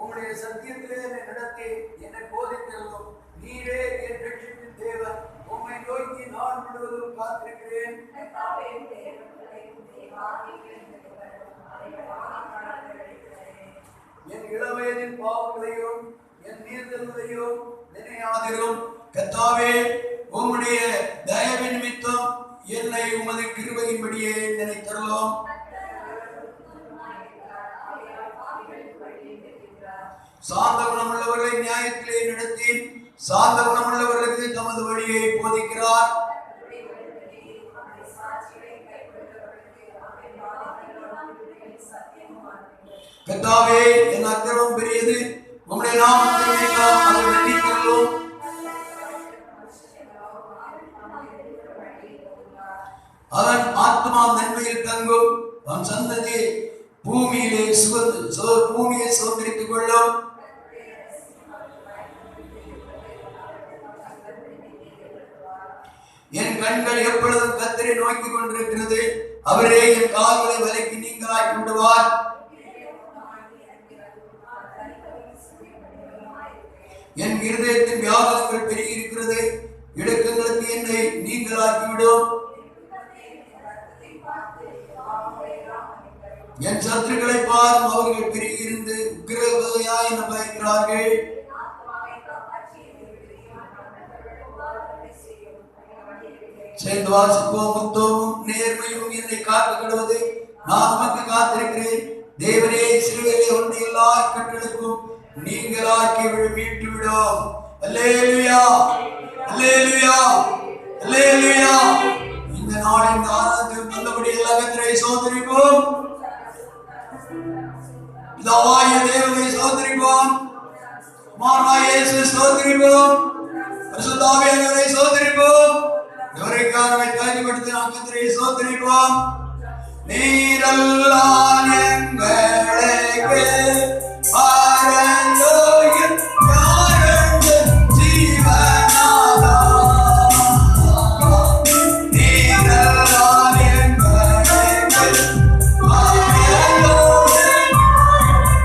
உம்முடைய சத்தியத்திலே என்னை நடத்தி என்னை போதித்தருளும். நீரே என் ரட்சிப்பின் தேவன். உம்மை நோக்கி நான் முழுவதும் காத்திருக்கிறேன். என் இளவயதின் பாவங்களையும் என் நீர்தல்களையும் நினையாதிரும். கர்த்தாவே, உம்முடைய தயவு நிமித்தம் என்னை உமது கிருபையின்படியே நினைத்தருளும். சாந்த குணமுள்ளவர்களை நியாயத்திலே நடத்தி சாந்த குணமுள்ளவர்களுக்கு தமது வழியை போதிக்கிறார். கர்த்தாவே, என் அக்கிரமம் பெரியது, உம்முடைய நாமத்தை அதை மன்னித்தருளும். அவன் ஆத்மா நன்மையில் தங்கும், அவன் சந்ததி பூமியை சுதந்திரித்துக் கொள்ளும். என் கண்கள் எப்பொழுதும் கர்த்தரை நோக்கி கொண்டிருக்கிறது. அவரே என் கால்களை வலைக்கு நீங்களாக்கி விடுவார். என் இருதயத்தின் வியாகுலங்கள் பெருகி இருக்கிறது. இடுக்கங்களுக்கு என்னை நீங்களாக்கிவிடும். என் சத்துருக்களை பாரும், அவர்கள் பெருகியிருந்து உக்கிரதையாய் என பயக்கிறார்கள். சேர்ந்து வாசிப்போம். முத்தமும் நேர்மையும் என்னை காக்க கடவுது. நான் உமக்கு காத்திருக்கிறேன். தேவனே, சிறுவையிலே ஒன்று எல்லா கட்டளுக்கும் நீங்களாக்கி மீட்டு விடும். அல்லேலூயா, அல்லேலூயா, அல்லேலூயா. இந்த நாளின் ஆராதனையில் நல்லபடி எல்லா கர்த்தரை சோதரிப்போம். பிதாவாகிய தேவனை சோதரிப்போம். குமாரனாகிய இயேசுவை சோதரிப்போம். பரிசுத்த ஆவியானவரை சோதரிப்போம். எவரைக்காரவை காய்ச்சிப்படுத்தி நாம் கர்த்தரை சோதரிப்போம். நீரல்லால் எங்களுக்கு ஆரஞ்சோயின் யாரண்டு ஜீவனாதா. நீரல்லால் எங்களுக்கு ஆரஞ்சோயின் ஜீவனாதா.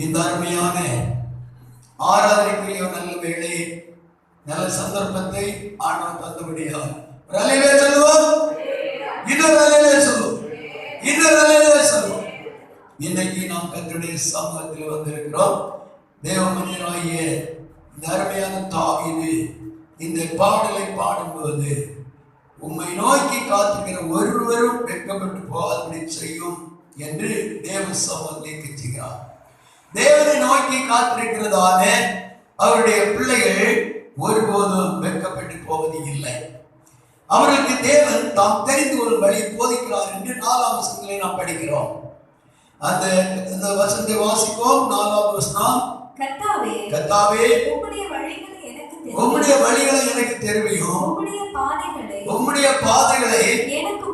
இந்த அருமையான ஆராதனைக்குரிய நல்ல வேலை, நல்ல சந்தர்ப்பத்தை ஆண்டவர் தந்தபடியார். ரலையிலே சொல்லுவோம், இன்னொரு ரலையிலே சொல்லுவோம், இன்னொரு ரலையிலே சொல்லுவோம். இன்னைக்கு நாம் கர்த்தருடைய சமூகத்தில் வந்திருக்கிறோம். தேவமனிதனாகிய இந்த அருமையான தாவீது இந்த பாடலை பாடும்போது, உம்மை நோக்கி காத்திருக்கிற ஒருவரும் வெட்கப்பட்டு போகாதபடி செய்யும் என்று தேவ சமூகத்தை கெஞ்சுகிறார். தேவனை நோக்கி காத்திருக்கிறதான அவருடைய பிள்ளைகள் ஒருபோதும் வெட்கப்பட்டு போவது இல்லை. அவர்களுக்கு தேவன் தாம் தெரிந்து ஒரு வழி போதிக்கிறார் என்று 4ஆம் வசனங்களை நாம் படிக்கிறோம். அந்த வசனத்தை வாசிப்போம். 4ஆம் வசனம், கர்த்தாவே, உம்முடைய வழிகளை எனக்கு தெரியும், உம்முடைய பாதைகளை எனக்கு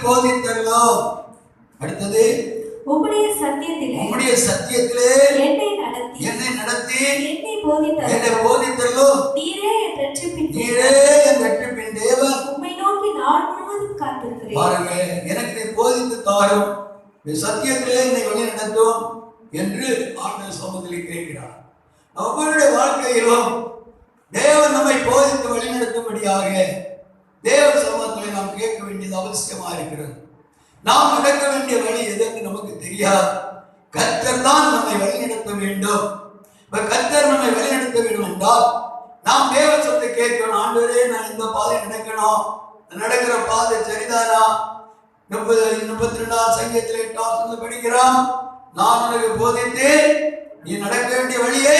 போதித்தருளும். அடுத்தது, உம்முடைய சத்தியத்திலே என்னை நடத்தி என்னை போதித்தருளும். நீரே என் ரட்சிப்பின் தேவன். உம்மை நோக்கி நான் முழுவதும் காத்திருக்கிறேன். பாருங்க, எனக்கு போதித்து தாரும், சத்தியத்திலே என்னை வழி நடத்தும் என்று ஆண்டவர் சமூகத்தில் கேட்கிறார். நம்மளுடைய வாழ்க்கையிலும் தேவன் நம்மை போதித்து வழிநடத்தும்படியாக தேவ சமூகத்தில் நாம் கேட்க வேண்டியது அவசியமாக இருக்கிறது. நாம் நடக்க வேண்டிய வழி எதற்கு நமக்கு தெரியாது. கர்த்தர் தான் நம்மை வழிநடத்த வேண்டும். கர்த்தர் நம்மை வழிநடத்த வேண்டும் என்றால் நாம் தேவ சொல்லை கேட்கணும். ஆண்டவரே, நான் இந்த பாதை நடக்கணும், நடக்கிற பாதை சரிதானா? 32 சங்கீதத்தில் 8 படிக்கிறான், நான் உனக்கு போதித்து நீ நடக்க வேண்டிய வழியை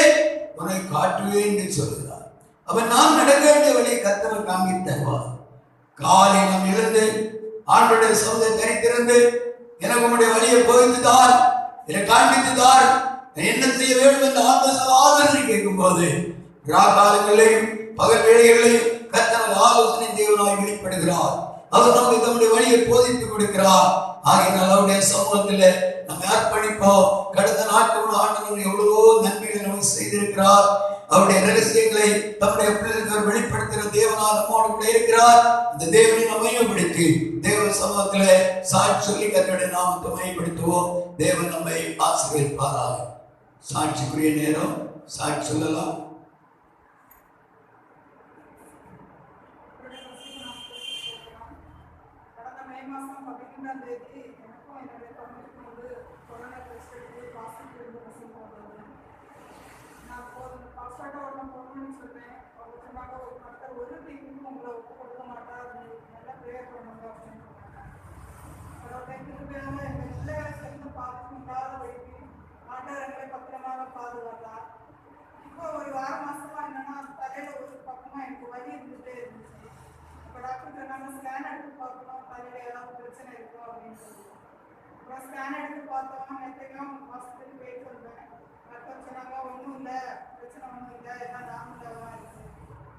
உனக்கு காட்டுவேன் என்று சொல்கிறார். அப்ப நாம் நடக்க வேண்டிய வழியை கர்த்தர் காண்பித்து தருவார். காலை நாம் எழுந்து ஆண்டவருடைய சமூகத்தை தரித்திருந்து எனக்கு உங்களுடைய வழியை போதித்துதார், என்னை காண்பித்துதார், என்ன செய்ய வேண்டும் என்று ஆலோசனை கேட்கும் போது காலங்களையும் பகல் வேளைகளையும் கர்த்தர் ஆலோசனை தேவனாய் வெளிப்படுகிறார். அவர் நமக்கு தம்முடைய வழியை போதித்து கொடுக்கிறார். ஆகையினால் அவருடைய சமூகத்தில் நம்ம அர்ப்பணிப்போம். கடந்த நாட்கள் ஆண்டவர் எவ்வளவோ நன்மைகளை நமக்கு செய்திருக்கிறார். அவருடைய ரகசியங்களை தம்முடைய பிள்ளைகளுக்கு வெளிப்படுத்துகிற தேவனால் நம்மோடு கூட இருக்கிறார். இந்த தேவனை நம்ம மையப்படுத்தி தேவ சமூகத்திலே சாட்சி சொல்லி கர்த்தருடைய நாமத்தை மையப்படுத்துவோம். தேவன் நம்மை ஆசீர்வதிப்பாராக. சாட்சிக்குரிய நேரம், சாட்சி சொல்லலாம். இப்போ ஒரு வார மாசமா என்னன்னா தலையில ஒரு பக்கமா எனக்கு வலி இருந்துட்டே இருந்துச்சு. இப்போ டாக்டர் சொன்னாங்க ஸ்கேன் எடுத்து பார்க்கணும், தலையில ஏதாவது பிரச்சனை இருக்கும் அப்படின்னு சொல்லி. அப்புறம் ஸ்கேன் எடுத்து பார்த்தோம். நேற்றைக்கும் ஹாஸ்பிட்டல் போயிட்டு வந்தேன். டாக்டர் சொன்னாங்க ஒன்றும் இல்லை, பிரச்சனை ஒன்றும் இல்லை, எல்லாம் நார்மலாக தான் இருக்கு.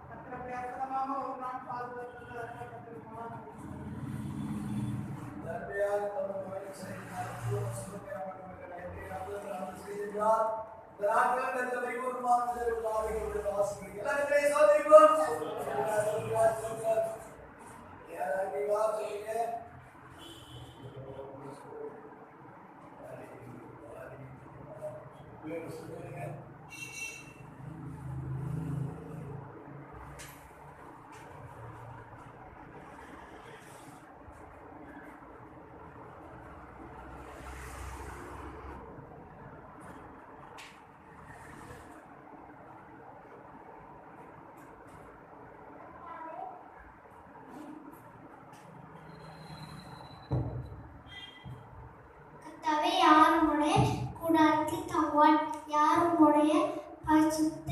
டாக்டர் அப்படி அற்புதமாக ஒரு நாள் பாதுகாத்து கற்றுருக்கோம் அப்படின்னு சொல்லி யார் உம்முடைய பரிசுத்த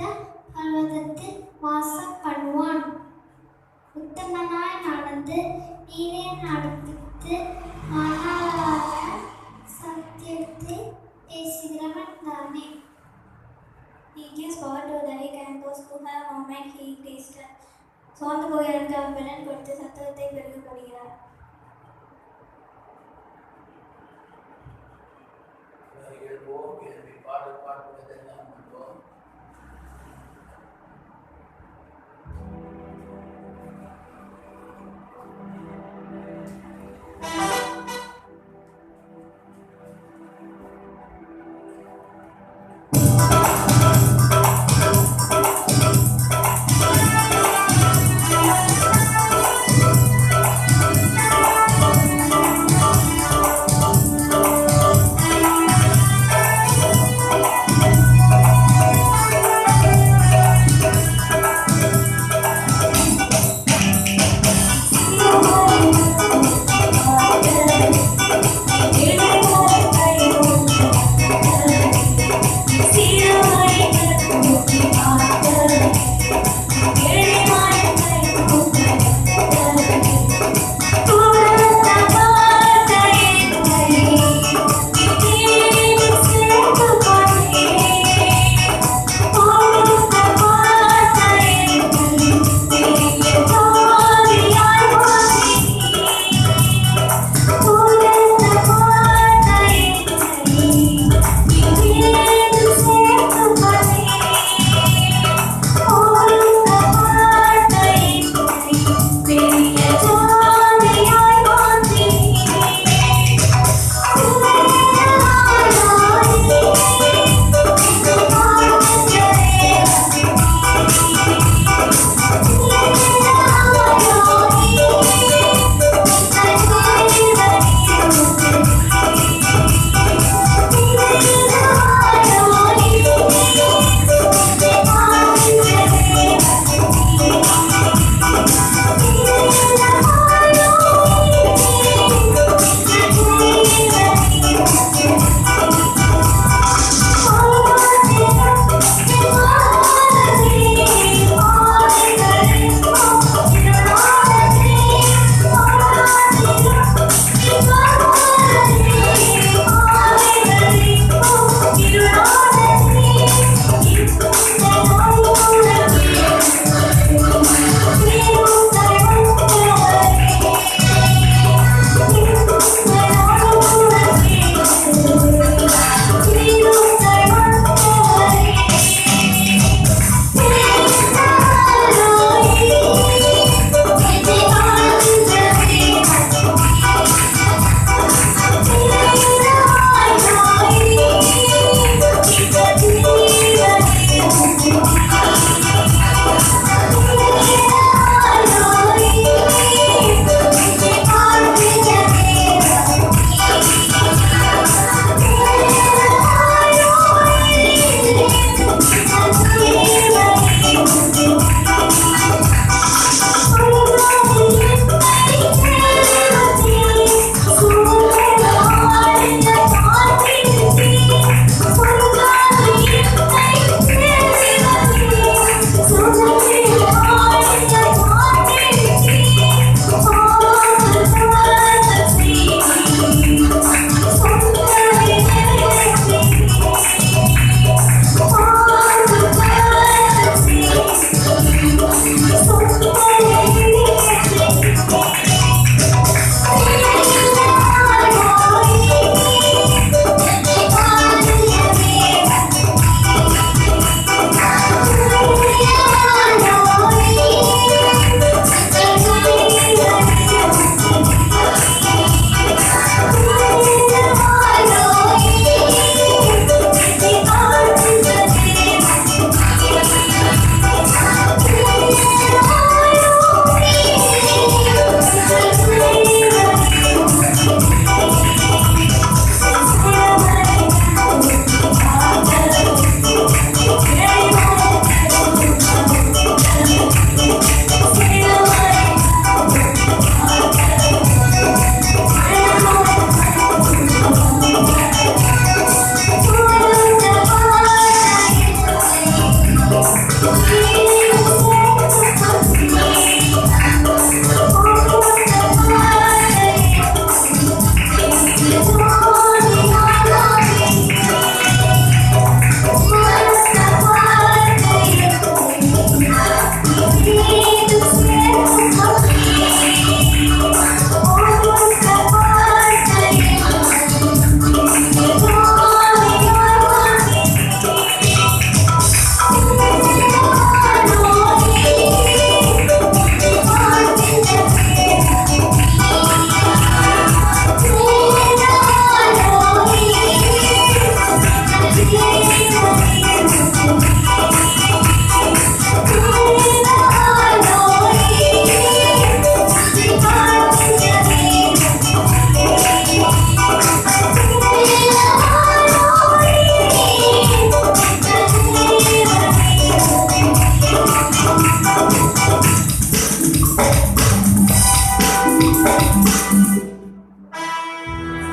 பர்வதத்தில் வாசம் பண்ணுவான்? உத்தமனாய் நடந்து நீரே நடப்பித்து மகாராக சத்தியத்தை பேசுகிறவன் தானே. He gives power to the weak and those who have no mind he tasted. சோர்ந்து போகிறவனுக்கு அவர் பலன் கொடுத்து சத்துவத்தை பெருகப்படுகிறார்.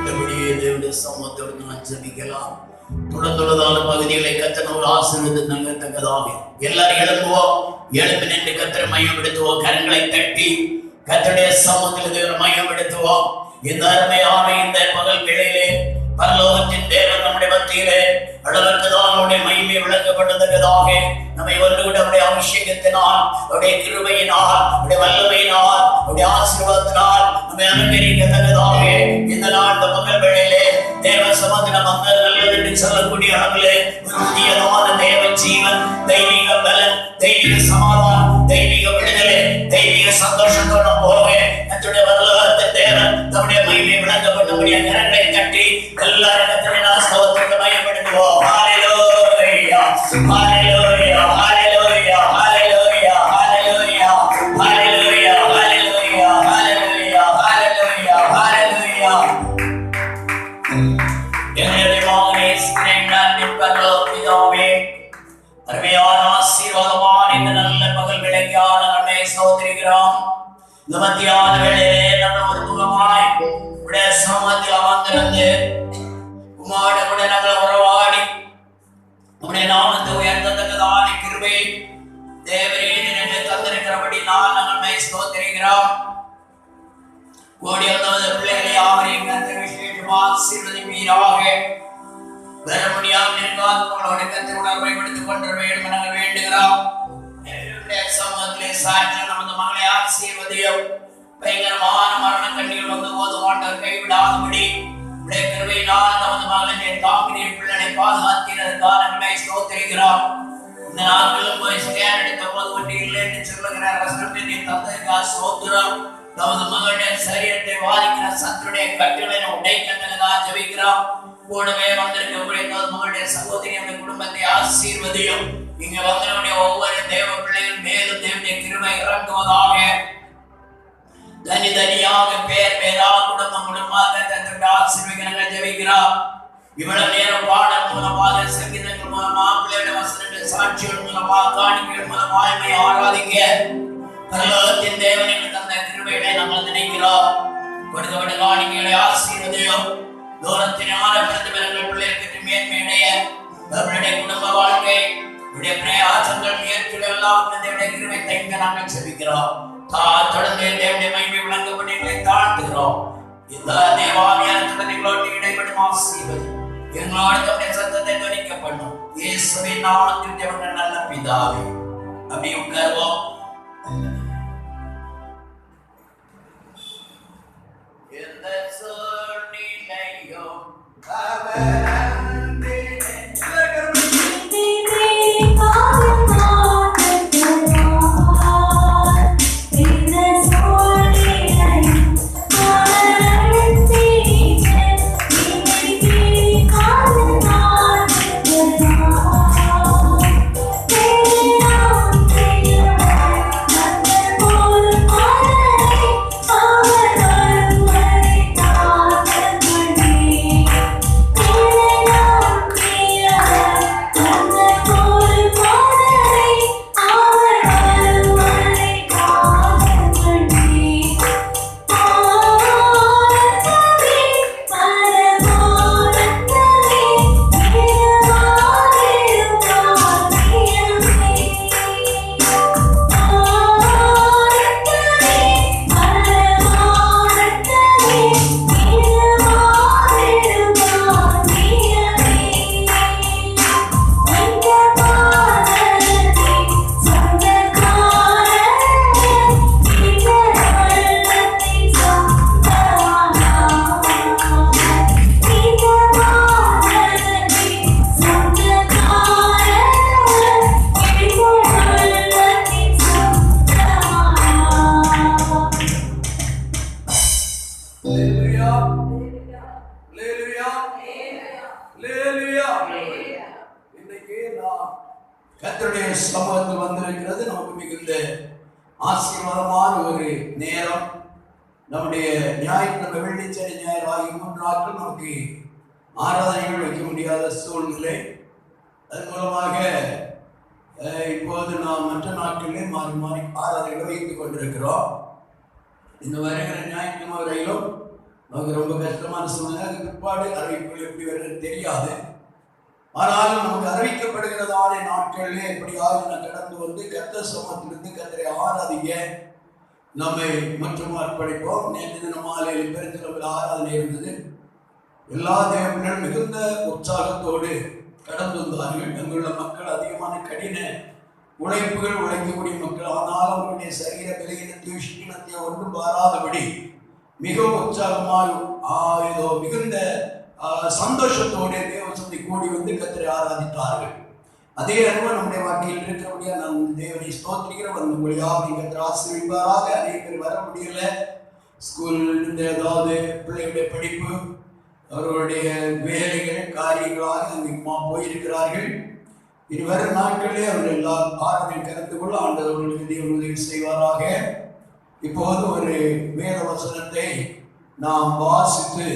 அப்படியே தேவனுடைய சமூகத்தோடு நான் ஜெபிக்கலாம். தொடர்ந்துள்ளதான பகுதிகளை கர்த்தர் ஆசீர்வதித்து நல்கத்தக்கதாக எல்லாரும் எழும்புவோம். எழுப்பி நின்று கர்த்தரை மையப்படுத்துவோம். கரங்களை தட்டி கர்த்தருடைய சமூகத்தில் தேவனை மையப்படுத்துவோம். இந்த அருமையான இந்த பகல் வேளையிலே பரலோகத்தின் தேவன் நம்முடைய மத்தியிலே அளவற்றதால் அவருடைய மகிமை விளக்கப்பட்டதற்காக நம்மை ஒன்று விட அவருடைய அபிஷேகத்தினால், அவருடைய கிருபையினால், அவருடைய வல்லமையினால், அவருடைய ஆசீர்வாதத்தினால் நம்மை அலங்கரிக்கத்தக்கதாக இந்த நாள் இந்த பகல் வேளையிலே தேவ சமாதானம் நல்லது என்று சொல்லக்கூடிய அளவிலே ஒரு புதியதான தேவ ஜீவன், தெய்வீக பலன், தெய்வீக சமாதானம், தெய்வீக விடுதலை, தெய்வீக சந்தோஷத்தோட போக கர்த்தருடைய வரலாற்று தேவன் நம்முடைய மகிமை விளக்கப்பட்டபடிய கரங்களை தட்டி எல்லாரும் கர்த்தருடைய ஸ்தோத்திரத்தை மையப்படுத்துவோம். ஹல்லேலூயா, ஹல்லேலூயா, ஹல்லேலூயா, ஹல்லேலூயா, ஹல்லேலூயா, ஹல்லேலூயா, ஹல்லேலூயா, ஹல்லேலூயா, ஹல்லேலூயா, ஹல்லேலூயா. என்னுடைய மகனே நன்றி பரலோகபிதாவே, அருமையான ஆசீர்வாதமான இந்த நல்ல பகல் வேளைக்கான நம்மை ஸ்தோத்திரிக்கிறோம். இந்த மத்தியான வேளையிலே நம்ம ஒரு முகமாய் உடைய சமூகத்தில் அமர்ந்திருந்து உம்மாவோடு கூட நாங்கள் உறவாடி உடைய நாமத்தை உயர்த்தத்தக்கதான கிருபை தேவரே நினைத்து தந்திருக்கிறபடி நாங்கள் ஸ்தோத்திரிக்கிறோம். கோடி வந்தவது பிள்ளைகளை யாவரையும் கர்த்தர் விசேஷமாக ஆசீர்வதிப்பீராக. வர முடியாமல் இருக்காதவர்களோட கர்த்தர் உணர்வை எடுத்துக் கொண்டு வேண்டும் நாங்கள் வேண்டுகிறோம். சமூகத்திலே சாட்சி நமது மகளை ஆசீர்வதியும். பயங்கரமான மரண கண்ணீர் வந்த போது ஆண்டவர் கைவிடாதபடி கிருபையினால் நமது மகளை தாங்கினீர், பிள்ளைகளை பாதுகாத்தீரதற்காக நம்மை ஸ்தோத்திரிக்கிறோம். இந்த நாட்களிலும் போய் ஸ்கேன் எடுத்த போது ஒன்று இல்லை என்று சொல்லுகிறார். தந்தைக்காக ஸ்தோத்திரம். நமது மகளுடைய சரீரத்தை பாதிக்கிற சத்துடைய கட்டுகளை உடைக்கத்தக்கதாக ஜெபிக்கிறோம். கூடவே வந்திருக்கக்கூடிய மகளுடைய சகோதரி அந்த குடும்பத்தை ஆசீர்வதியும். இங்க வந்தவருடைய ஒவ்வொரு தேவ பிள்ளைகள் மேலும் தேவனுடைய கிருபை இறங்குவதாக. தனியாக பேர் பேராக குடும்பம் குடும்பமாக தன்னுடைய ஆசீர்வாதங்களை ஜெபிக்கிறோம். இவ்வளவு நேரம் பாடல் மூலமாக, சங்கீதங்கள் மூலமாக, பிள்ளைகளுடைய வசனங்கள் சாட்சிகள் மூலமாக, காணிக்கைகள் மூலமாக ஆராதிக்க பரலோகத்தின் தேவனுக்கு தந்த கிருபைகளை நாங்கள் நினைக்கிறோம். கொடுக்கப்பட்ட காணிக்கைகளை ஆசீர்வதியும். தூரத்தினால பிறந்தவர்கள் பிள்ளைகளுக்கு மேன்மையுடைய அவருடைய குடும்ப வாழ்க்கை, பிரயாசங்கள், முயற்சிகள் எல்லாம் தேவனுடைய கிருபை தைக்க நாங்கள் செபிக்கிறோம். தொடர்ந்து தேவனுடைய மகிமை விளங்கப்பட்டு தாழ்த்துகிறோம். இந்த தேவாவியானத்துடன் எங்களோடு இடைப்படும் ஆசீர்வதி எங்களோடு தம்முடைய சத்தத்தை துணிக்க பண்ணும். இயேசுவின் நாமத்தில் தேவனுடைய நல்ல பிதாவே. அப்படி உட்காருவோம். எந்த சூழ்நிலையோ கர்த்தருடைய சமூகத்தில் வந்திருக்கிறது நமக்கு மிகுந்த ஆசீர்வாதமான ஒரு நேரம். நம்முடைய ஞாயிற்றுக்கிழமை, வெள்ளிச்சனி, ஞாயிறு ஆகிய 3 நாட்கள் நமக்கு ஆராதனைகள் வைக்க முடியாத சூழ்நிலை. அதன் மூலமாக இப்போது நாம் மற்ற நாட்களிலே மாறி மாறி ஆராதனைகளை வைத்துக் கொண்டிருக்கிறோம். இந்த வருகிற ஞாயிற்றுக்கிழமை வரையிலும் நமக்கு ரொம்ப கஷ்டமான சூழ்நிலை. அதுக்கு பிற்பாடு அறிவிப்புகள் எப்படி வருகிறது தெரியாது. ஆனாலும் நமக்கு அறிவிக்கப்படுகிறதான நாட்களிலே எப்படியாவது நான் கடந்து வந்து கர்த்தர் சமூகத்திலிருந்து கர்த்தரை ஆராதிக்க நம்மை மற்றும் அர்ப்பணிப்போம். நேற்று தினம் மாலையில் பெருந்திரவில் ஆராதனை இருந்தது. எல்லா தேவர்களும் மிகுந்த உற்சாகத்தோடு கடந்து வந்தார்கள். அங்குள்ள மக்கள் அதிகமான கடின உழைப்புகள் உழைக்கக்கூடிய மக்கள். ஆனால் அவர்களுடைய சரீர பலகீனத்தையும் ஷீனத்தையும் ஒன்றும் பாராதபடி மிகவும் உற்சாகமாக ஏதோ மிகுந்த சந்தோஷத்தோடு தேவசத்தை கூடி வந்து கர்த்தரை ஆராதித்தார்கள். அதே அனுபவம் நம்முடைய வாழ்க்கையில் இருக்கிறபடியா நான் தேவனை ஸ்தோத்திரிக்கிறேன். உங்களை யாரும் கர்த்தர் ஆசீர்வதிப்பாராக. அநேக பேர் வர முடியல. ஸ்கூல் இருந்த ஏதாவது பிள்ளைகளுடைய படிப்பு, அவர்களுடைய வேலைகள் காரியங்களாக அங்கே போயிருக்கிறார்கள். இனி வரும் நாட்களே அவர்கள் எல்லாரும் ஆராதனை கலந்து கொள்ள ஆண்டவர்களுக்கு தேவன் உதவி செய்வாராக. இப்போது ஒரு வேத வசனத்தை நாம் வாசித்து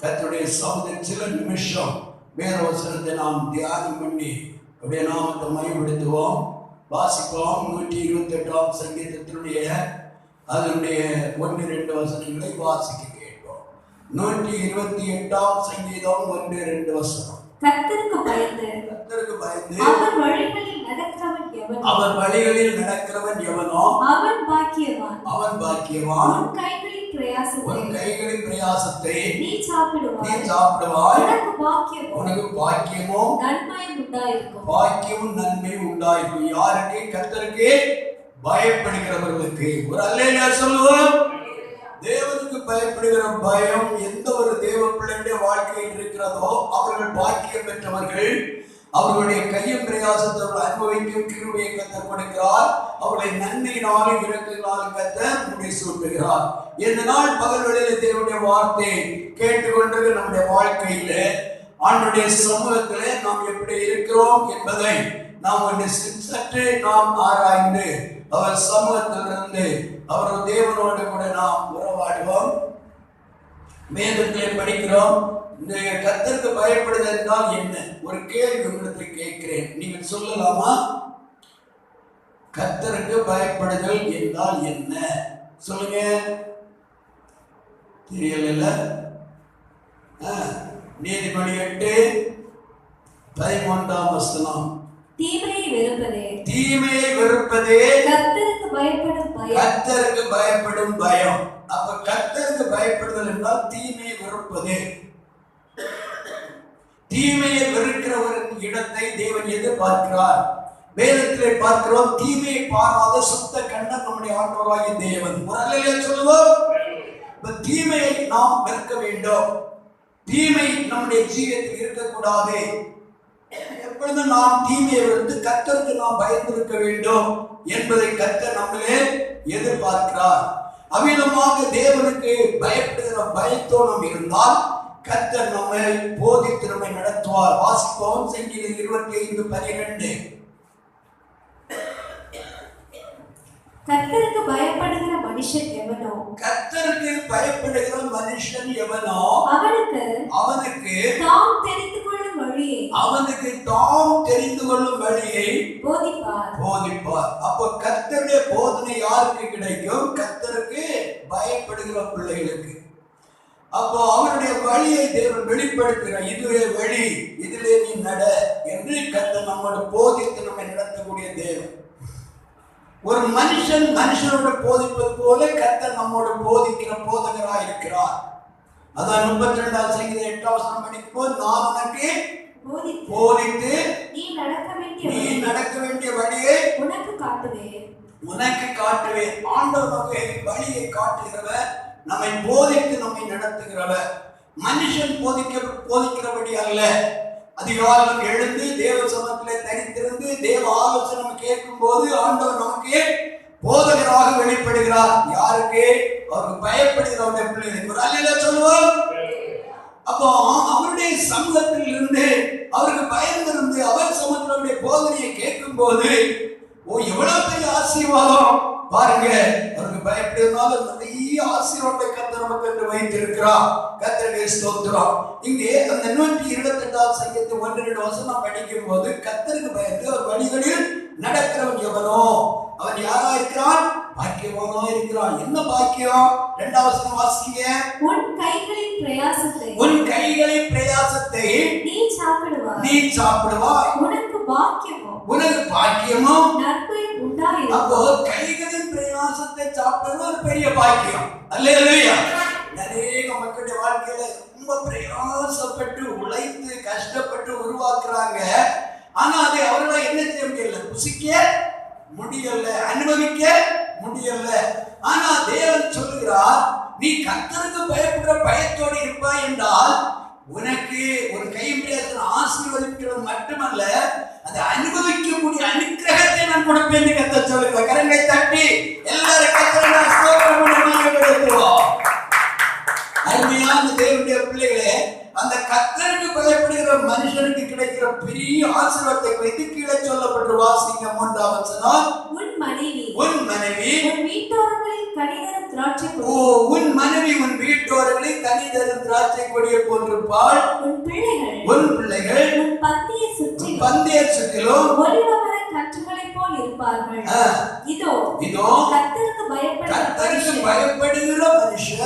கர்த்தருடைய சமூகத்தில் சில நிமிஷம் வேத வசனத்தை நாம் தியானம் பண்ணி அப்படியே நாமத்தை மையப்படுத்துவோம். வாசிப்போம். 128ஆம் சங்கீதத்தினுடைய அதனுடைய 1-2 வசனங்களை வாசிக்க கேட்போம். 128ஆம் சங்கீதம் 1-2 வசனம். கர்த்தருக்கு பயந்து அவர் வழிகளில் நடக்கிறவன் எவனோ அவன் பாக்கியவான். உன் கைகளின் பிரயாசத்தை நீ சாப்பிடுவாய். உனக்கு பாக்கியமும் நன்மையும் உண்டாயிருக்கும். யாருக்கு? கர்த்தருக்கு பயப்படுகிறவர்களுக்கு. ஒரு அல்லேலூயா சொல்லுவோம். தேவனுக்கு பயப்படுகிற பயம் எந்த ஒரு தேவ பிள்ளையுடைய வாழ்க்கையில் இருக்கிறதோ அவர்கள் பாக்கியம் பெற்றவர்கள். அவர்களுடைய கையும் பிரயாசத்தை அனுபவிக்கும் கிருபையை கர்த்தர் கொடுக்கிறார். அவர்களை நன்மையினாலும் இரக்கங்களாலும் கர்த்தர் முடிசூட்டுகிறார். இந்த நாள் பகல் வேளையிலே தேவனுடைய வார்த்தை கேட்டுக்கொண்டிருக்கிற நம்முடைய வாழ்க்கையில ஆண்டவருடைய சமூகத்திலே நாம் எப்படி இருக்கிறோம் என்பதை நாம் சற்று நாம் ஆராய்ந்து அவர் சமூகத்திலிருந்து அவர் தேவனோடு கூட நாம் உறவாடுவோம். வேதத்திலே படிக்கிறோம். இந்த கர்த்தருக்கு பயப்படுதல் என்றால் என்ன? ஒரு கேள்வி உங்களுக்கு கேட்கிறேன், நீங்கள் சொல்லலாமா? கர்த்தருக்கு பயப்படுதல் என்றால் என்ன? சொல்லுங்க. தெரியல. நீதிமொழி 8:13ஆம் வசனம். தீமையை வெறுப்பதே கர்த்தருக்கு பயப்படும் பயம். அப்ப கர்த்தருக்கு பயப்படுதல் என்றால் தீமையை வெறுப்பதே. தீமையை வெறுக்கிறவரின் இடத்தை தேவன் எதிர்பார்க்கிறார். வேதத்திலே பார்க்கிறோம். தீமையை பாராத சுத்த கண்ணன் நம்முடைய ஆண்டவராகிய தேவன். சொல்லுவோம். தீமையை நாம் வெறுக்க வேண்டும். தீமை நம்முடைய ஜீவியத்தில் இருக்கக்கூடாது. எப்பொழுதும் நாம் தீமையை வெறுத்து கர்த்தருக்கு நாம் பயந்திருக்க வேண்டும் என்பதை கர்த்தர் நம்மளே எதிர்பார்க்கிறார். அவ்விதமாக தேவனுக்கு பயப்படுகிற பயத்தோடு நாம் இருந்தால் கர்த்தர் நம்மை போதித்து நம்மை நடத்துவார். வாசிப்போம். சங்கீதம் 25:12. கர்த்தருக்கு பயப்படுகிற மனுஷன் எவனோ கர்த்தருக்கு பயப்படுகிற மனுஷன் எவனோ அவனுக்கு தாம் தெரிந்து கொள்ளும் வழியை போதிப்பார். அப்போ கர்த்தருடைய போதனை யாருக்கு கிடைக்கும்? கர்த்தருக்கு பயப்படுகிற பிள்ளைகளுக்கு. அப்போ அவருடைய வழியை தேவன் வெளிப்படுத்துகிறார். இதுவே வழி, இதிலே நீ நட என்று கர்த்தர் நம்மோடு போதித்து நம்மை நடத்தக்கூடிய தேவன். ஒரு மனுஷனோட போதிப்பது போல கர்த்தர் நம்மோடு போதிக்கிற போதகராக இருக்கிறார். அதான் 32ஆம் சங்கீதம் 8ஆம் வசனம் படிக்கும்போது நான் உனக்கு போதித்து நீ நடக்க வேண்டிய வழியை உனக்கு காட்டுவேன். ஆண்டவர் நமக்கு வழியை காட்டுகிறவர், நம்மை போதித்து நம்மை நடத்துகிறவர். மனுஷன் போதிக்கிறபடி அல்ல. அதிகாலம் எழுந்து தேவ சமூகத்திலே தரித்திருந்து தேவ ஆலோசனை நம்ம கேட்கும் போது ஆண்டவர் நமக்கு போதகராக வெளிப்படுகிறார். யாருக்கு? அவருக்கு பயப்படுகிறவருடைய பிள்ளைகளுக்கு. அல்லேலூயா சொல்லுவோம். அப்போ அவருடைய சமூகத்தில் இருந்து அவருக்கு பயந்திருந்து அவர் சமூகத்தினுடைய போதனையை கேட்கும் போது எவ்வளவு பெரிய ஆசீர்வாதம் பாருங்க. அவருக்கு பயப்படுறதுனால நிறைய ஆசீர்வாதத்தை கர்த்தர் நமக்கு என்று வைத்திருக்கிறார். கர்த்தருக்கு ஸ்தோத்திரம். இங்கே அந்த 128 சங்கீதம் 1-2 வசனம் படிக்கும் போது கர்த்தருக்கு பயந்து அவர் வழிகளில் நடக்கிறவன் எவனோ அவன் யாரா இருக்கிறான்? பாக்கியவானா இருக்கிறான். என்ன பாக்கியம்? 2வது வசனம் வாசிங்க. உன் கைகளின் பிரயாசத்தை நீ சாப்பிடுவாய். உனக்கு பாக்கியமோ நற்பெயர் உண்டாயிருக்கும். அப்போ கைகளின் பிரயாசத்தை சாப்பிடுறது ஒரு பெரிய பாக்கியம். அல்லேலூயா. நிறைய மக்களுடைய வாழ்க்கையில ரொம்ப பிரயாசப்பட்டு உழைத்து கஷ்டப்பட்டு உருவாக்குறாங்க. ஆனா அதை அவர்களால என்ன செய்ய முடியல, புசிக்க முடியல, அனுபவிக்க முடியல. ஆனா தேவன் சொல்லுகிறார், நீ கர்த்தருக்கு பயப்படுற பயத்தோடு இருப்பாய் என்றால் உனக்கு ஒரு கைப்பிரயாசம் ஆசீர்வதிக்கிறது மட்டுமல்ல, அதை அனுபவிக்கக்கூடிய அனுக்கிரகத்தை நான் கொடுப்பேன் என்று கர்த்தர் சொல்லுகிறார். கரங்களை தட்டி எல்லாரும் கர்த்தரை ஸ்தோத்திரம் பண்ணி மகிமைப்படுத்துவோம். அருமையான தேவனுடைய பிள்ளைகளே, அந்த கர்த்தருக்கு பயப்படுகிற மனுஷனுக்கு கிடைக்கிற பெரிய ஆசீர்வாதத்தை வைத்து கீழே சொல்லப்பட்டு வாசிங்க. 3வது வசனம். உன் மனைவி உன் மனைவி உன் வீட்டோர்களில் கனிதரும் திராட்சை கொடியை போன்றிருப்பாள். உன் பிள்ளைகள் உன் பந்தியை சுற்றிலும் ஒலிவமர கன்றுகளைப் போல் இருப்பார்கள். இதோ கர்த்தருக்கு பயப்படுகிற மனுஷன்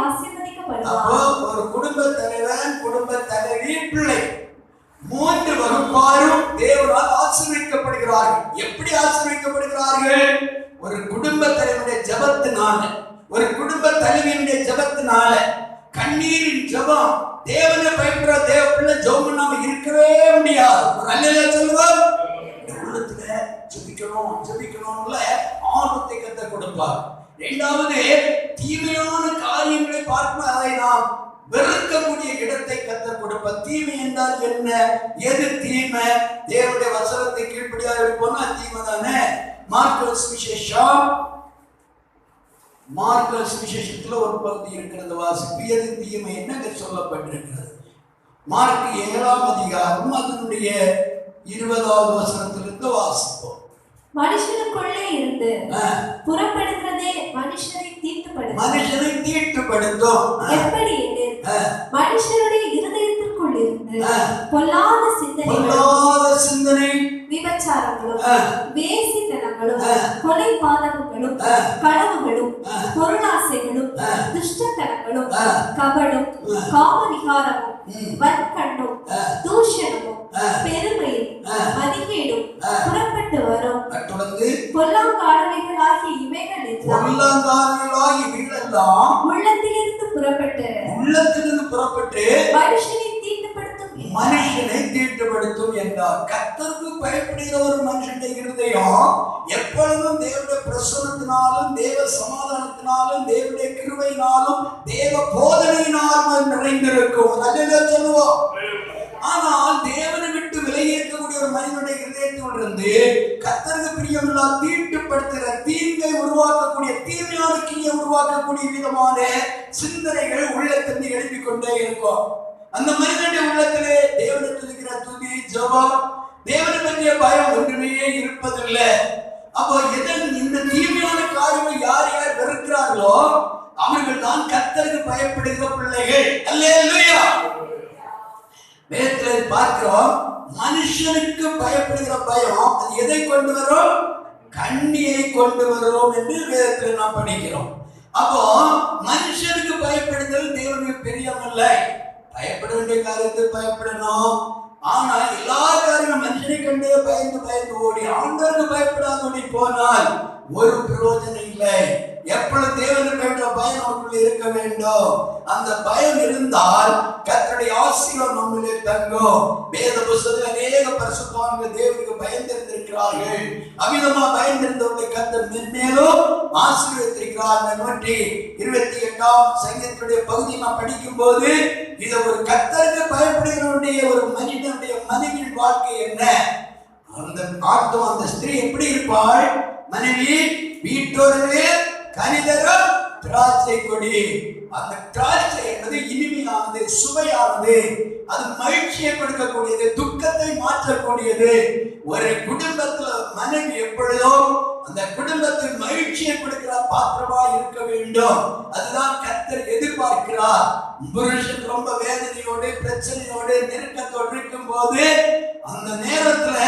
ஆசீர்வதிக்கப்படுவார். ஒரு குடும்ப தலைவன், குடும்ப தலைவி, பிள்ளை 3 வகுப்பாரும் தேவனால் ஆசீர்வதிக்கப்படுகிறார்கள். எப்படி ஆசீர்வதிக்கப்படுகிறார்கள்? ஒரு குடும்ப தலைவனுடைய ஜெபத்தினால, ஒரு குடும்ப தலைவியினுடைய ஜெபத்தினால. கண்ணீரின் ஜெபம், தேவனை பயப்படுற தேவ பிள்ளை ஜெபம் பண்ணாம இருக்கவே முடியாது. ஒரு அல்லேலூயா சொல்லுவோம். உள்ளத்துல ஜெபிக்கணும்ல ஆர்வத்தை கர்த்தர் கொடுப்பார். 2வது, தீமையான காரியங்களை பார்க்கும் அதை நாம் வெறுக்கக்கூடிய இடத்தை கர்த்தர் கொடுப்பார். தீமை என்றால் என்ன? எது தீமை? தேவனுடைய வசனத்தை கீழ்ப்படியாக இருப்போம்னா தீமை தானே. மார்க்கோஸ் விசேஷத்துல ஒரு பகுதி இருக்கிறது, வாசிப்பு. எது தீமை என்ன சொல்லப்பட்டிருக்கிறது? மார்க் 7ஆம் அதிகாரம் அதனுடைய 20வது வசனத்திலிருந்து வாசிப்போம். மனுஷனுக்குள்ளே இருந்து புறப்படுகிறதே மனுஷனை தீட்டுப்படுத்தும். எப்படி எனில் மனுஷனுடைய இருதயத்திற்குள் இருந்து பொல்லாத சிந்தனை, விபச்சாரங்களும், வேசித்தனங்களும், கொலை பாதகங்களும், களவுகளும், பொருளாசைகளும், துஷ்டத்தனங்களும், கபடும், காமவிகாரமும், வன்கண்ணும், தூஷணமும், பெருமையும், மதிகேடும் புறப்பட்டு வரும். பொல்லாங்கானவைகளாகிய இவைகள் எல்லாம் உள்ளத்திலிருந்து புறப்பட்டு மனுஷனை தீட்டுப்படுத்தும் என்றார். கர்த்தருக்கு பயப்படுகிற ஒரு மனுஷனுடைய இருதயம் எப்பொழுதும் தேவனுடைய பிரசன்னத்தினாலும், தேவ சமாதானத்தினாலும், தேவனுடைய கிருபையினாலும், தேவ போதனையினாலும் நிறைந்திருக்கும். நல்ல சொல்லுவோம். ஆனால் தேவனை விட்டு விலகி இருக்கக்கூடிய ஒரு மனிதனுடைய இதயத்தில் இருந்து கர்த்தருக்கு பிரியமில்லாத தீட்டுப்படுத்துகிற, தீங்கை உருவாக்கக்கூடிய, தீமையான கிரியை உருவாக்கக்கூடிய விதமான சிந்தனைகள் உள்ளத்திலிருந்து எழுப்பிக் கொண்டே இருக்கும். அந்த மனிதனுடைய உள்ளத்திலே தேவனுக்கு இருக்கிற துதி, ஜெபம், தேவனை பற்றிய பயம் ஒன்றுமே இருப்பதில்லை. அப்போ இந்த தீமையான காரியங்களை யார் யார் வெறுக்கிறார்களோ அவர்கள் தான் கர்த்தருக்கு பயப்படுகிற பிள்ளைகள். அல்லேலூயா. வேதத்தில் பார்க்கிறோம், மனுஷனுக்கு பயப்படுகிற பயம் அது எதை கொண்டு வரும்? கண்ணியை கொண்டு வரும் என்று வேதத்தில் நாம் படிக்கிறோம். அப்போ மனுஷனுக்கு பயப்படுதல் தேவனுக்கு பிரியம் இல்லை. பயப்பட வேண்டிய காரியத்தை பயப்படணும். ஆனா எல்லா காரியம் மனுஷனை கண்டே பயந்து ஓடி ஆண்டவருக்கு பயப்படாத ஓடி போனால் ஒரு பிரயோஜனம் இல்லை. எப்பொழுது தேவனுக்கு பயப்பட பயம் நமக்குள்ள இருக்க வேண்டும். அந்த பயம் இருந்தால் கர்த்தருடைய ஆசீர்வாதம் நம்மிலே தங்கும். வேத புத்தகத்தில் அநேக பரிசுத்தவான்கள் தேவனுக்கு பயந்திருக்கிறார்கள். அமிதமா பயந்திருந்தவர்களை கர்த்தர் மென்மேலும் ஆசீர்வதித்திருக்கிறார். 128ஆம் சங்கீதத்துடைய பகுதியை நாம் படிக்கும் போது இதை ஒரு கர்த்தருக்கு பயப்படுகிறவருடைய ஒரு மனிதனுடைய மனைவியின் வாழ்க்கை என்ன? அந்த ஸ்திரீ எப்படி இருப்பாள்? மனைவி வீட்டோரே கனிதரும் திராட்சை கொடி. அந்த திராட்சை என்பது இனிமையானது, சுவையானது, அது மகிழ்ச்சியை கொடுக்கக்கூடியது, துக்கத்தை மாற்றக்கூடியது. ஒரு குடும்பத்துல மனைவி எப்பொழுதோ அந்த குடும்பத்தில் மகிழ்ச்சியை கொடுக்கிற பாத்திரமா இருக்க வேண்டும். அதுதான் கர்த்தர் எதிர்பார்க்கிறார். சொல்லுகிறார், புருஷன் ரொம்ப வேதனையோடு பிரச்சனையோடு நெருக்கத்தோடு இருக்கும் போது அந்த நேரத்துல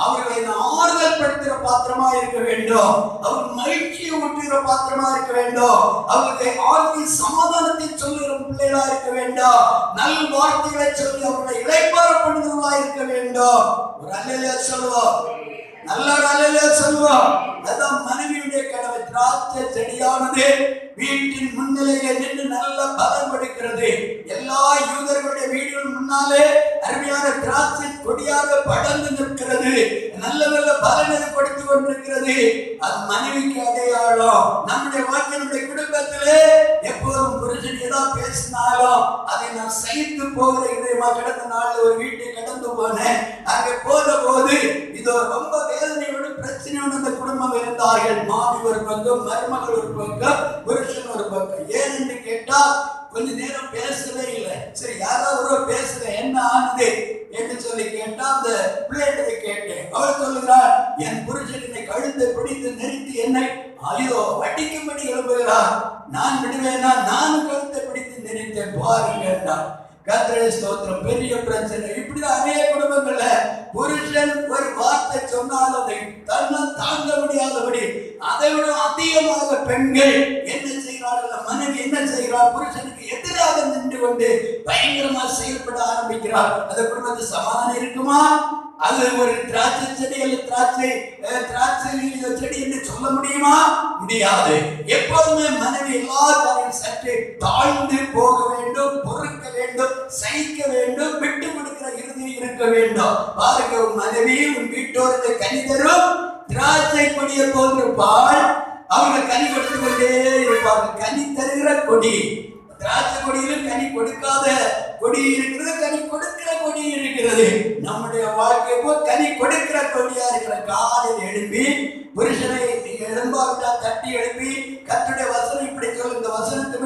அவர்களை ஆறுதல் படுத்துகிற பாத்திரமா இருக்க வேண்டும், அவர்கள் மகிழ்ச்சியை ஊட்டுகிற பாத்திரமா இருக்க வேண்டும், அவர்களை ஆழ்த்தி சமாதானத்தை சொல்லுகிற பிள்ளைகளா இருக்க வேண்டும், நல் வார்த்தைகளை சொல்லி அவர்களை இளைப்பாறப்படுகிறவர்களா இருக்க வேண்டும். ஒரு அல்லேலூயா சொல்லுவோம், நல்ல அல்லேலூயா சொல்லுவோம். அதான் மனைவியுடைய கடமை. திராட்சை செடியானது வீட்டின் முன்னிலையிலே நின்று நல்ல பலன் கொடுக்கிறது. எல்லா யூதர்களுடைய வீடுகள் முன்னாலே அருமையான திராட்சை கொடியாக படர்ந்து நிற்கிறது. நல்ல நல்ல பலனை கொடுத்து கொண்டிருக்கிறது. அது மனைவிக்கு அடையாளம். நம்முடைய வாழ்க்கையினுடைய குடும்பத்திலே எப்போதும் புருஷன் ஏதாவது பேசினாலும் அதை நான் சகித்து போகிறேன். கடந்த நாள் ஒரு வீட்டை கடந்து போனேன். அங்கே போன போது இது ரொம்ப வேதனையோடு பிரச்சனையோடு அந்த குடும்பம் இருந்தார்கள். மாமி ஒரு பக்கம், மருமகள் ஒரு பக்கம், புருஷன் ஒரு பக்கம். ஏன் என்று கேட்டால் கொஞ்ச நேரம் பேசவே இல்லை. சரி, யாராவது பேசல, என்ன ஆனது என்று சொல்லி கேட்டா அந்த பிள்ளைகளை கேட்டேன். அவள் சொல்லுகிறார், என் புருஷன் என்னை கழுத்தை பிடித்து நெருக்கி என்னை ஐயோ வட்டிக்கும்படி எழுப்புகிறார். நான் விடுவேனா? நானும் கழுத்தை பிடித்து நெருத்தேன் பாருங்க. கர்த்தருடைய ஸ்தோத்திரம். பெரிய பிரச்சனை. இப்படிதான் அநேக குடும்பங்கள்ல புருஷன் ஒரு வார்த்தை சொன்னாலும் அதை தன்னால் தாங்க முடியாதபடி அதை விட அதிகமாக பெண்கள் என்ன செய்கிறார்கள், மனைவி என்ன செய்கிறார், புருஷனுக்கு எதிராக நின்று கொண்டு பயங்கரமா செயல்பட ஆரம்பிக்கிறார். அந்த குடும்பத்தில் சமாதானம் இருக்குமா? அது ஒரு திராட்சை செடி அல்ல திராட்சை செடி என்று சொல்ல முடியுமா? முடியாது. எப்போதுமே மனைவி எல்லா காரியம் சற்று தாழ்ந்து போக வேண்டும், பொறுக்க வேண்டும், சகிக்க வேண்டும், விட்டு கொடுக்கிற இறுதி இருக்க வேண்டும். பாருங்க, உன் மனைவி உன் வீட்டோருக்கு கனி தரும் திராட்சை கொடியை போன்றிருப்பாள். அவங்க கனி கொடுத்து கொண்டே இருப்பார்கள். கனி தருகிற கொடி. திராட்சை கொடியிலும் கனி கொடுக்காத கொடி இருக்கிறது, கனி கொடுக்கிற கொடி இருக்கிறது. நம்முடைய வாழ்க்கை போல் கனி கொடுக்கிற கொடியா இருக்கிற. காலையில் எழுப்பி புருஷனை எழும்பாவிட்டா தட்டி எழுப்பி கர்த்தருடைய வசனம் இப்படி சொல்லு, இந்த வசனத்தை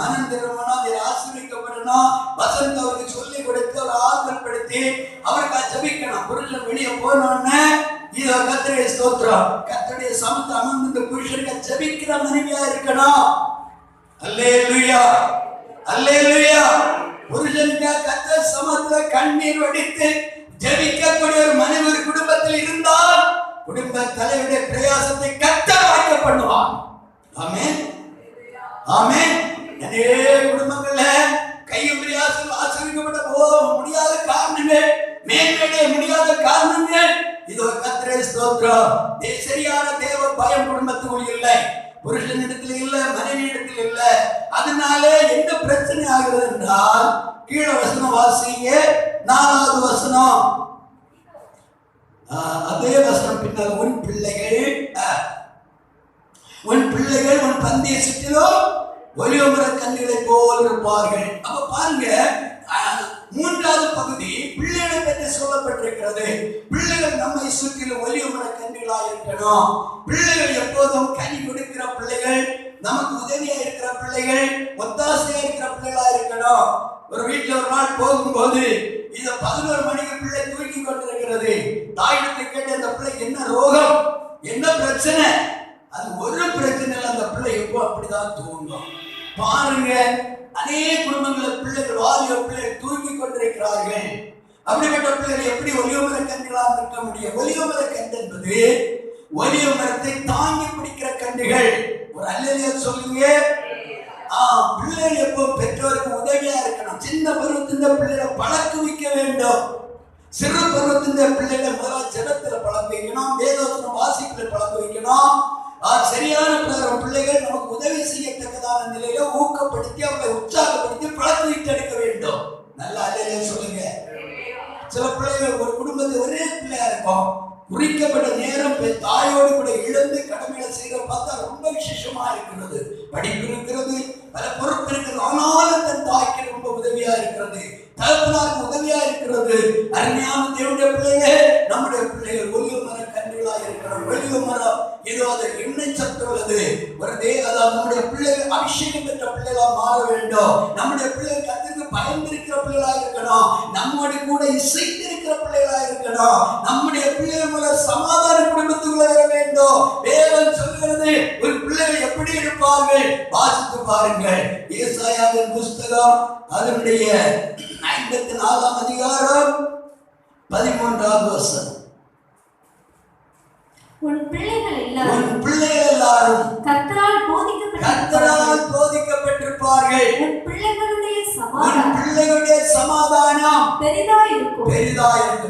மனம் திரும்பணும், அதை ஆசீர்வதிக்கப்படணும், வசனத்தை அவருக்கு சொல்லி கொடுத்து அவர் ஆறுதல்படுத்தி அவருக்கு ஜெபிக்கணும். புருஷன் வெளியே போனோன்னு இதோ கர்த்தருடைய ஸ்தோத்திரம், கர்த்தருடைய சமத்தை அமர்ந்து புருஷனுக்கு ஜெபிக்கிற மனைவியா இருக்கணும். அல்லேலூயா, அல்லேலூயா. புருஷனுக்கு கர்த்தர் சமத்துல கண்ணீர் வடித்து ஜெபிக்கக்கூடிய ஒரு மனைவி ஒரு குடும்பத்தில் இருந்தால் குடும்ப தலைவருடைய பிரயாசத்தை கர்த்தர் வாய்க்க பண்ணுவார். ஆமென், ஆமென். நிறைய குடும்பங்கள்ல கையும் பிரயாசம் ஆசீர்வதிக்கப்பட போக முடியாத காரணங்கள், மேன்மையடைய முடியாத காரணங்கள் இதோ கர்த்தருடைய ஸ்தோத்திரம். சரியான தேவ பயம் குடும்பத்துக்குள் இல்லை, புருஷனிடத்தில் இல்ல, மனைவி இடத்தில் இல்ல. அதனால என்ன பிரச்சனை ஆகிறது என்றால், கீழே வசனம் வாசிங்க, 4வது வசனம். அதே வசனம் பின்னால், உன் பிள்ளைகள் உன் பந்திய சுற்றிலும் ஒலிவமர கன்றுகளை போல் இருப்பார்கள். அப்ப பாருங்க, 3வது பகுதி பிள்ளைகளை பற்றி சொல்லப்பட்டிருக்கிறது. பிள்ளைகள் நம்மை சுற்றிலும் ஒலிவமர கன்றுகளா இருக்கணும். பிள்ளைகள் எப்போதும் கனி கொடுக்கிற பிள்ளைகள், நமக்கு உதவியா இருக்கிற பிள்ளைகள், ஒத்தாசையா இருக்கிற பிள்ளைகளா இருக்கணும். ஒரு வீட்டுல ஒரு நாள் போகும்போது இத 11 மணிக்கு பிள்ளை தூக்கி கொண்டிருக்கிறது. தாயிடத்தை கேட்டு, அந்த பிள்ளை என்ன ரோகம், என்ன பிரச்சனை? அது ஒரு பிரச்சனை இல்லை, அந்த பிள்ளை எப்போ அப்படிதான் தூங்கும். பாருங்க, அநேக குடும்பங்களில் பிள்ளைகள், வாலிப பிள்ளைகள் தூங்கி கொண்டிருக்கிறார்கள். அப்படிப்பட்ட பிள்ளைகள் எப்படி ஒலிவமர கன்றுகளாக இருக்க முடியும்? ஒலிவமர கன்று என்பது ஒலிவ மரத்தை தாங்கி பிடிக்கிற கன்றுகள். ஒரு அல்லேலூயா சொல்லுங்க. பிள்ளைகள் எப்போ பெற்றோருக்கு உதவியா இருக்கணும். சின்ன பருவத்தின் பிள்ளைகளை பழக்க வைக்க வேண்டும். சிறு பருவத்தின் பிள்ளைகளை முதல்ல ஜெபத்துல பழக்க வைக்கணும், வேதவசனம் வாசிப்பில் பழக்க வைக்கணும். சரியான பிள்ளைகள் நமக்கு உதவி செய்யத்தக்கதான நிலையில ஊக்கப்படுத்தி அவங்களை உற்சாகப்படுத்தி பழக்க வைத்து எடுக்க வேண்டும். நல்லா அல்லேலூயா சொல்லுங்க. சில பிள்ளைகள் ஒரு குடும்பத்தில் ஒரே பிள்ளையா இருக்கும், குறிக்கப்பட்ட நேரம் தாயோடு கூட இழந்து கடமைகளை செய்ய பார்த்தா ரொம்ப விசேஷமா இருக்கிறது. படிப்பு இருக்கிறது, பல பொறுப்பு இருக்கிறது, ஆனாலும் தன் தாய்க்கு ரொம்ப உதவியா இருக்கிறது, தகப்பனாருக்கு உதவியா இருக்கிறது. அருமையான தேவனுடைய பிள்ளைகள், நம்முடைய பிள்ளைகள் ஒலிவ மர கன்றுகளா இருக்கணும். ஒலிவ மரம் ஏதோ அது எண்ணெய் சத்து உள்ளது. ஒரு அதாவது நம்முடைய பிள்ளைகள் அபிஷேகம் பெற்ற பிள்ளைகளா பிள்ளைகளா மாற வேண்டும். நம்முடைய பிள்ளைகள் கர்த்தருக்கு பயந்திருக்கிற பிள்ளைகளா இருக்கணும். நம்மோடு கூட இசைந்திருக்கிற பிள்ளைகளா இருக்கணும். நம்முடைய பிள்ளைகள் மூலம் சமாதான குடும்பத்துக்குள்ள வர வேண்டும். வேதம் சொல்கிறது ஒரு பிள்ளைகள் எப்படி இருப்பார்கள் வாசித்து பாருங்கள். ஏசாயாவின் புஸ்தகம் அதனுடைய 54ஆம் அதிகாரம் 13வது வசனம். உன் பிள்ளைகள் எல்லாரும் கர்த்தரால் போதிக்கப்பட்டிருப்பார்கள். உன் பிள்ளைகளுடைய சமாதானம் பெரிதா இருக்கும்.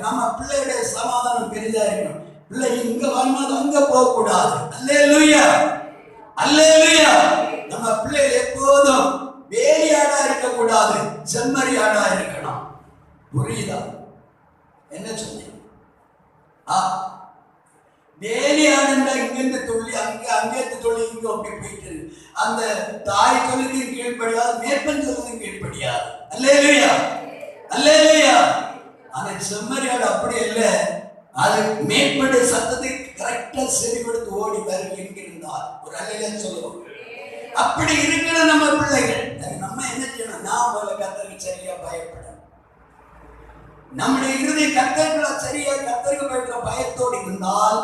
நம்ம பிள்ளைகளுடைய சமாதானம் பெரிதா இருக்கும். பிள்ளை இங்க வரணும், அங்க போக கூடாது. அல்லேலூயா, அல்லேலூயா. நம்ம பிள்ளைகள் எப்போதும் வேலியாடா இருக்க கூடாது, செம்மறியாடா இருக்கணும். புரியுதா என்ன சொன்னீங்க? வேலியாடுண்டா இங்கிருந்து துள்ளி அங்கேருந்து துள்ளி இங்க அப்படி போயிட்டு அந்த தாய் சொல்லுக்கு கீழ்படியாது, மேற்பன் சொல்லுக்கு கீழ்படியாது. அல்லேலூயா, அல்லேலூயா. ஆனா செம்மறியாடு அப்படி இல்லை. அது மேற்படைய சத்தத்தை கரெக்டா செவி கொடுத்து ஓடி வரும் என்கிறார். ஒரு அல்லேலூயா சொல்லுவோம். அப்படி இருக்கிற நம்ம பிள்ளைகள் நம்ம என்ன செய்யணும்? நான் போல கர்த்தருக்கு சரியா பயப்படணும். நம்முடைய இறுதி கர்த்தர்களை சரியா கர்த்தருக்கு பயப்படுற பயத்தோடு இருந்தால்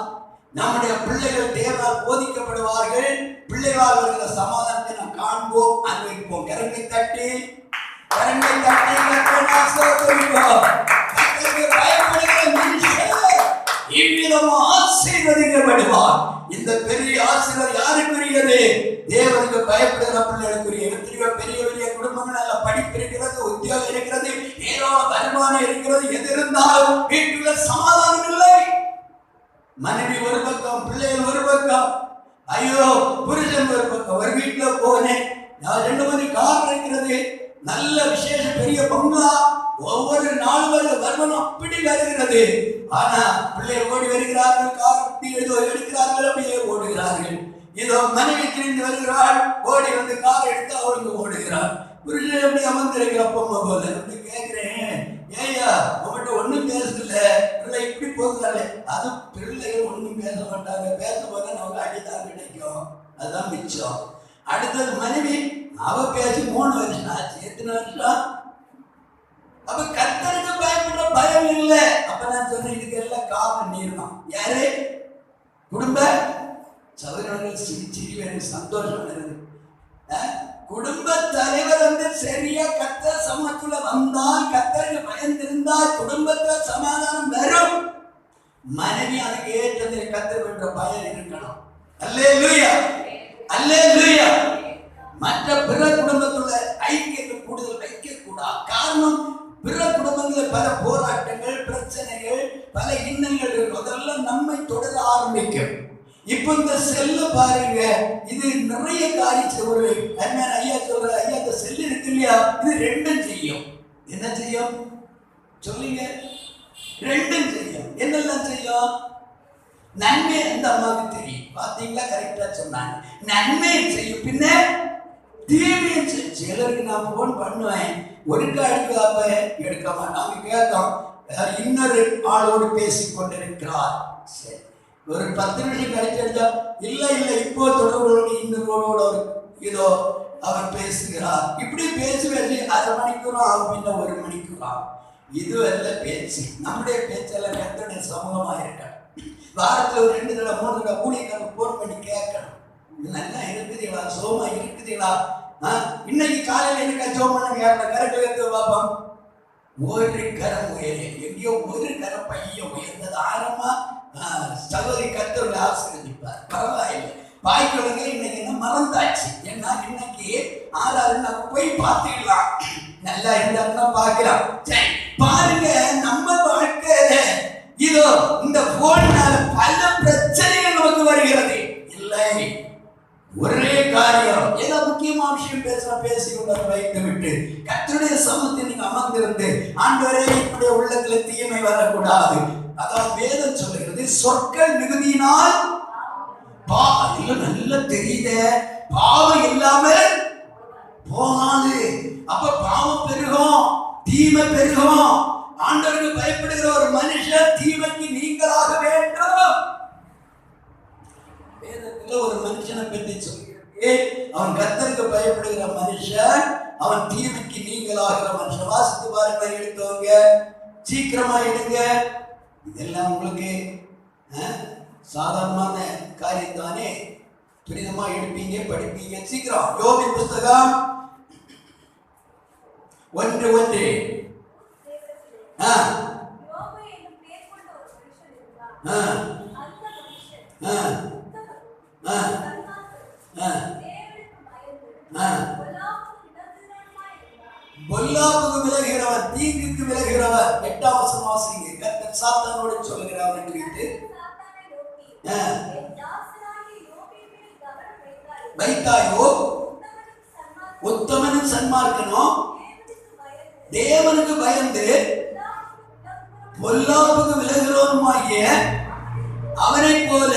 நம்முடைய பிள்ளைகள் தேவனால் போதிக்கப்படுவார்கள். பிள்ளைகளால் வருகிற சமாதானத்தை நாம் காண்போம், அனுபவிப்போம். கரங்களை தட்டி பயப்படுகிற மனுஷன் இவ்விதமா ஆசீர்வதிக்கப்படுவார். இந்த பெரிய ஆசீர்வாதம் யாருக்குரியது? தேவனுக்கு பயப்படுகிற பிள்ளைகளுக்குரிய. எத்தனையோ பெரிய பெரிய குடும்பங்கள், நல்ல படிப்பு இருக்கிறது, உத்தியோகம் இருக்கிறது, ஏராள வருமானம் இருக்கிறது. எது இருந்தாலும் வீட்டுல சமாதானம் இல்லை. மனைவி ஒரு பக்கம், பிள்ளைகள் ஒரு பக்கம், ஐயோ புருஷன் ஒரு பக்கம். ஒரு வீட்டுல போனேன், 2 மணி கார் இருக்கிறது, நல்ல விசேஷ பெரிய பங்களா, ஒவ்வொரு நாள் வருமானம் அப்படி வருகிறது. ஆனா பிள்ளைகள் ஓடி வருகிறார்கள், கார் ஏதோ எடுக்கிறார்கள், அப்படியே ஓடுகிறார்கள். இதோ மனைவி திரிந்து வருகிறாள், ஓடி வந்து கார் எடுத்து அவளுக்கு ஓடுகிறாள். புருஷன் எப்படி அமர்ந்திருக்கிற பொம்மை போல அப்படி கேட்கிறேன், ஏய்யா உங்கள்கிட்ட ஒண்ணும் பேசல, பிள்ளை இப்படி போகிறாளே. அது பிள்ளைகள் ஒண்ணும் பேச மாட்டாங்க, பேச போத நமக்கு அடிதான் கிடைக்கும், அதுதான் மிச்சம். அடுத்தது மனைவி, அவ பேசி 3 வருஷம் ஆச்சு. எத்தனை வருஷம்? அப்ப கர்த்தருக்கு பயப்படுற பயம் இல்லை. அப்ப நான் சொன்னேன், இதுக்கு எல்லாம் காரணம் நீர் தான். யாரு? குடும்ப சகோதரர்கள். சிரிச்சு சந்தோஷம் வருது. குடும்ப தலைவர் வந்து சரியா கர்த்தர் சமூகத்துல வந்தால், கர்த்தருக்கு பயந்திருந்தால் குடும்பத்துல சமாதானம் வரும். மனைவி அதுக்கு ஏற்றது கர்த்தர் என்ற பயம் இருக்கணும். அல்லேலூயா, அல்லேலூயா. மற்ற பிற குடும்பத்துல ஐக்கியத்தை கூடுதல் வைக்க கூடாது. காரணம், பிற குடும்பங்களில் பல போராட்டங்கள், பிரச்சனைகள், பல இன்னல்கள் இருக்கும். அதெல்லாம் நம்மை தொடர ஆரம்பிக்கும். இப்ப இந்த செல்ல பாருங்க, இது நிறைய காரியம். ஒரு ஐயா சொல்ற, ஐயா இந்த செல்லு இருக்கு இல்லையா, இது 2 செய்யும். என்ன செய்யும் சொல்லுங்க? 2 செய்யும். என்னெல்லாம் செய்யும்? நன்மை அந்த அம்மாவுக்கு தெரியும். பாத்தீங்களா, கரெக்டா சொன்னாங்க. நன்மை செய்யும், பின்ன தீமையை செய்யும். சிலருக்கு நான் போன் பண்ணுவேன், ஒருக்கா எடுக்காம எடுக்க மாட்டாங்க. கேட்கும், இன்னொரு ஆளோடு பேசிக் கொண்டிருக்கிறார். சரி, ஒரு 10 நிமிஷம் கழிச்சு எடுத்தா, இல்லை இப்போ தொடர்பு இன்னொருவோட இதோ அவர் பேசுகிறார். இப்படி பேசி 1/2 மணிக்கூறும் ஆகும், பின்ன 1 மணிக்கூறும் ஆகும். இதுவெல்லாம் பேச்சு. நம்முடைய பேச்செல்லாம் கர்த்தருடைய சமூகமாக இருக்கணும். வாரத்தில் ஒரு 2 தடவை 3 தடவை ஊழியக்காரருக்கு போன் பண்ணி கேட்கணும், நல்லா இருக்குதுங்களா, சோமா இருக்குதுங்களா, இன்னைக்கு காலையில் எனக்கா சோம் பண்ண கரெக்ட் எடுத்து பார்ப்போம். ஒரு கரம் உயர, எங்கேயோ ஒரு கரம் பையன் உயர்ந்தது. ஆரம்பமா சகோதரி கர்த்தருடைய ஆசீர்வதிப்பார். பரவாயில்லை, பாய்க்குழங்க இன்னைக்கு என்ன மறந்தாச்சு. ஏன்னா இன்னைக்கு 6 நம்ம போய் பார்த்துக்கலாம், நல்லா இருந்தாருன்னா பார்க்கலாம். சரி பாருங்க, நம்ம வாழ்க்கையில இதோ இந்த போனால பல பிரச்சனைகள் நமக்கு வருகிறது. இல்லை, ஒரே காரியம், ஏதோ முக்கியமான விஷயம் பேசி கொண்டு வைத்து விட்டு கர்த்தருடைய சமூகத்தில் நீங்க அமர்ந்திருந்து, ஆண்டவரே என்னுடைய உள்ளத்துல தீமை வரக்கூடாது. அதாவது வேதம் சொல்லுகிறது, சொற்கள் மிகுதியினால் நல்ல தெரியுத, பாவம் இல்லாம போகாது. அப்ப பாவம் பெருகும், தீமை பெருகும். ஆண்டவருக்கு பயப்படுகிற ஒரு மனுஷன் தீமைக்கு நீங்களாக வேண்டும். வேதத்துல ஒரு மனுஷனை பற்றி சொல்லியிருக்கு. அவன் கர்த்தருக்கு பயப்படுகிற மனுஷன், அவன் தீமைக்கு நீங்களாகிற மனுஷன். வாசித்து பாருங்க, எடுத்தவங்க சீக்கிரமா எடுங்க. இதெல்லாம் உங்களுக்கு சாதாரணமான காரியம் தானே. துரிதமா எடுப்பீங்க, படிப்பீங்க சீக்கிரம். யோபின் புஸ்தகம் 1:1. பொல்லாப்புக்கு விலகிறவர், தீங்குக்கு விலகிறவர். 8ஆம் வசனம் வாசிங்க. கர்த்தர் சாத்தானோடு சொல்லுகிறவன் குறித்து வைத்தாயோ, உத்தமனும் சன்மார்க்கனும் தேவனுக்கு பயந்து பொல்லாப்புக்கு விலகிறோனுமாகிய அவனை போல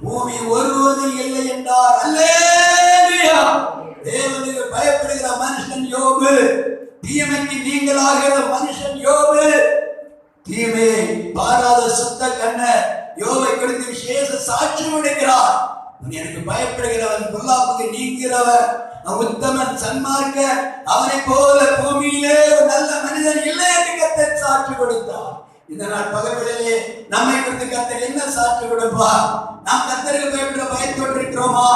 பூமி ஒருவதும் இல்லை என்றார். அல்லேலூயா. தேவனுக்கு பயப்படுகிற மனுஷன் யோபு, தீமைக்கு நீங்களாகிற மனுஷன் யோபு. தீமை பாராத சுத்த கண்ணர் யோபை குறித்து விசேஷ சாட்சி கொடுக்கிறார். எனக்கு பயப்படுகிறவன், பொல்லாப்புக்கு நீங்கிறவன், உத்தமன், சன்மார்க்க, அவனை போல பூமியிலே ஒரு நல்ல மனிதன் இல்லை என்று கர்த்தர் சாட்சி கொடுத்தார். இந்த நாள் பகலிலே நம்மை குறித்து கர்த்தர் என்ன சாட்சி கொடுப்பார்? நாம் கர்த்தருக்கு பயப்படுற பயத்தோடு இருக்கிறோமா?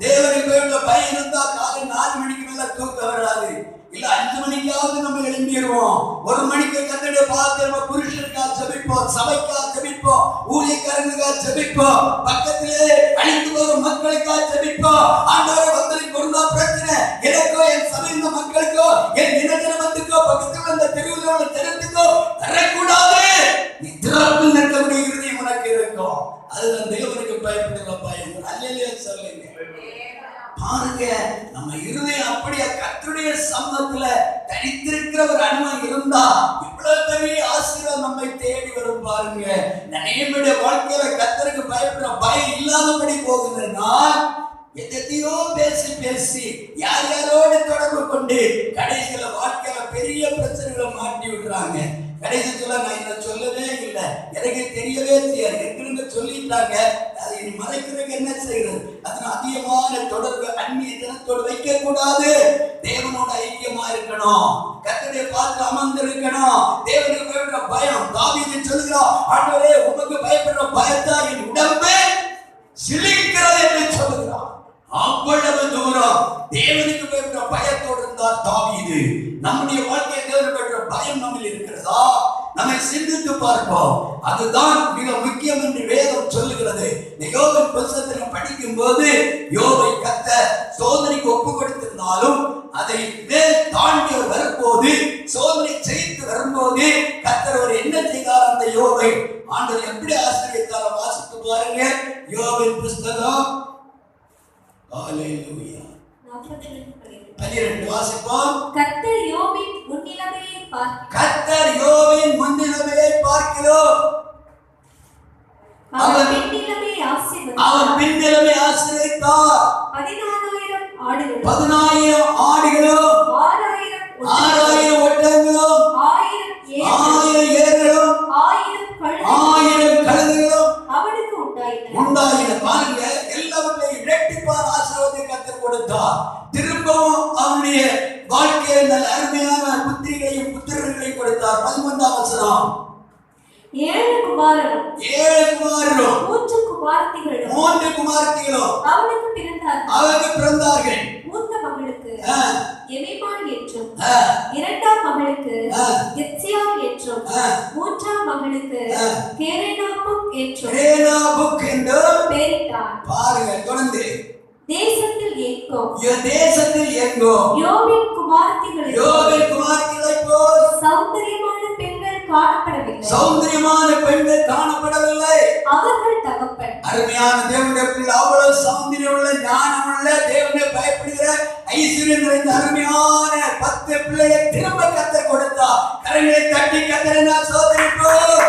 தேவனுக்கு பயப்படுற பயம் இருந்தா காலை 4 மணிக்கு மேல தூக்கம் வராது. இல்ல 5 மணிக்காவது நம்ம எழும்பிடுவோம். 1 மணிக்கு கர்த்தருடைய பாதத்தில் நம்ம புருஷனுக்காக ஜெபிப்போம், சபைக்காக ஜெபிப்போம், ஊழியக்காரனுக்காக ஜெபிப்போம், பக்கத்திலே அழிந்து வரும் மக்களுக்காக ஜெபிப்போம். ஆண்டவரே, வந்ததுக்கு பொருந்தா பிரச்சனை எனக்கோ, என் சபையின் மக்களுக்கோ, என் இனஜனத்துக்கோ, பக்கத்தில் அந்த தெருவில் உள்ள ஜனத்துக்கோ வரக்கூடாது. நீ திறப்பில் நிற்கக்கூடிய இருதயம் உனக்கு இருக்கும். அதுதான் தேவனுக்கு பயப்படுகிற பயம். அல்லேலூயா சொல்லுங்க. பாருங்க, நம்ம இருதயம் அப்படியே கர்த்தருடைய சமூகத்துல தரித்திருக்கிற ஒரு அனுபவம் இருந்தா இவ்வளவு பெரிய ஆசீர்வாதம் நம்மை தேடி வரும். பாருங்க, நம்முடைய வாழ்க்கையில கர்த்தருக்கு பயப்படுற பயம் இல்லாதபடி போகுதுன்னா எதையோ பேசி பேசி யார் யாரோடு தொடர்பு கொண்டு கடைசியில வாழ்க்கையில பெரிய பிரச்சனைகளை மாட்டி விடுறாங்க. கடைசி சொல்ல நான் இதை சொல்லவே இல்லை, எனக்கு தெரியவே தெரியாது, எங்கிருந்து சொல்லிட்டாங்க, அதை இனி மறைக்கிறதுக்கு என்ன செய்யறது? அதனால அதிகமான தொடர்பு அந்நிய ஜனத்தோடு வைக்க கூடாது. தேவனோட ஐக்கியமா இருக்கணும், கர்த்தருடைய பாதத்தில் அமர்ந்து இருக்கணும். தேவனுக்கு பயப்படுற பயம், தாவீது சொல்லுகிறான், ஆண்டவரே உமக்கு பயப்படுற பயத்தா என் உடம்பே சிலிக்கிறது என்று சொல்லுகிறான். அவ்வளவு தூரம் தேவனுக்கு பயப்படுற பயத்தோடு இருந்தார் தாவீது. நம்முடைய வாழ்க்கையை தேவனுக்கு பயப்படுற பயம் நம்மில் இருக்கிறதா? நம்மை சிந்தித்து பார்ப்போம். அதுதான் மிக முக்கியம் என்று வேதம் சொல்லுகிறது. யோபின் புத்தகத்தில் படிக்கும் போது யோபை கர்த்தர் சோதனைக்கு ஒப்பு கொடுத்திருந்தாலும் அதை தாண்டி வரும்போது, சோதனை செய்து வரும்போது கர்த்தர் அவர் என்ன செய்தார்? அந்த யோபை ஆண்டவர் எப்படி ஆசீர்வதித்தார்? வாசித்து பாருங்க. யோபின் புத்தகம் ஹல்லேலூயா 12 வாசிப்போம். கர்த்தர் யோபின் முன்னிலைமையை பார்க்கிறார். கர்த்தர் யோபின் முன்னிலைமையை பார்க்கிறோம். அவன் பின்னிலைமையை ஆசீர்வதித்தார். அவன் பின்னிலைமை ஆசீர்வதித்தார். 14000 ஆடுகளும் 10000 ஆடுகளும் 6000 ஒட்டகங்களும் 1000 ஏர்களும் 1000 கழுதைகளும் அவனுக்கு உண்டாயின. பாருங்க, எல்லாவற்றையும் இரட்டிப்பான ஆசீர்வாதத்தை கர்த்தர் கொடுத்தார். திரும்பவும் அவனுடைய வாழ்க்கையில் நல்ல அருமையான புத்திரிகளையும் புத்திரர்களையும் கொடுத்தார். 11ஆம் வசனம். 7 குமாரரும் 3 குமாரத்திகளும் அவனுக்கு பிறந்தார்கள். மூத்த மகளுக்கு எமிமாள் என்றும், இரண்டாம் மகளுக்கு எத்சியாள் என்றும், மூன்றாம் மகளுக்கு கேரேனாபுக் என்றும் பெயரிட்டார். பாருங்க, தொடர்ந்து தேசத்தில் எங்கும் யோபின் குமாரத்திகளைப் போல் சௌந்தரியமான பெண்கள் காணப்படவில்லை. அவர்கள் தகப்பன். அருமையான தேவனுடைய பிள்ளை, அவ்வளவு சௌந்தரியம் உள்ள, ஞானம் உள்ள, தேவனை பயப்படுகிற, ஐஸ்வர்யம் நிறைந்த அருமையான 10 பிள்ளைகளை திரும்ப கர்த்தர் கொடுத்தார். கரங்களை தட்டி கர்த்தரை நான் சோதரிப்போம்.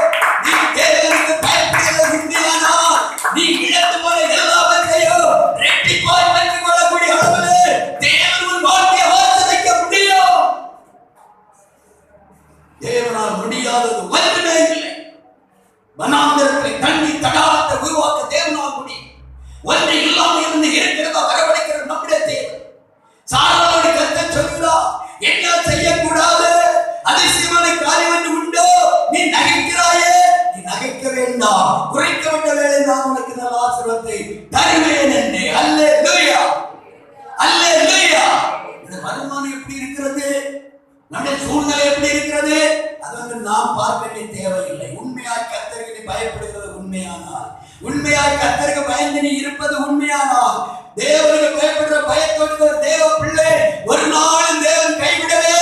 நீ தேவனுக்கு பயப்படுகிற உண்மையானா நீ இழந்து போன எல்லாவற்றையும் இரட்டிப்பாய் பெற்றுக் கொள்ளக்கூடிய அளவிலே தேவன் உன் வாழ்க்கையை ஆசீர்வதிக்க முடியும். தேவனால் முடியாதது ஒன்றுமே இல்லை. வனாந்தரத்தில் தண்ணி தடாகத்தை உருவாக்க தேவனால் முடியும். ஒன்றை இல்லாமல் இருந்து இருக்கிறதா வர வருமானம் எப்படி இருக்கிறது, நம்முடைய சூழ்நிலை எப்படி இருக்கிறது, அது நாம் பார்க்க வேண்டிய தேவையில்லை. உண்மையாய் கர்த்தருக்கு நீ பயப்படுகிறது உண்மையானால், உண்மையாய் கர்த்தருக்கு பயந்து நீ இருப்பது உண்மையானால், தேவனுக்கு பயப்படுற பயத்தோடு தேவ பிள்ளை ஒரு நாளும் தேவன் கைவிடவே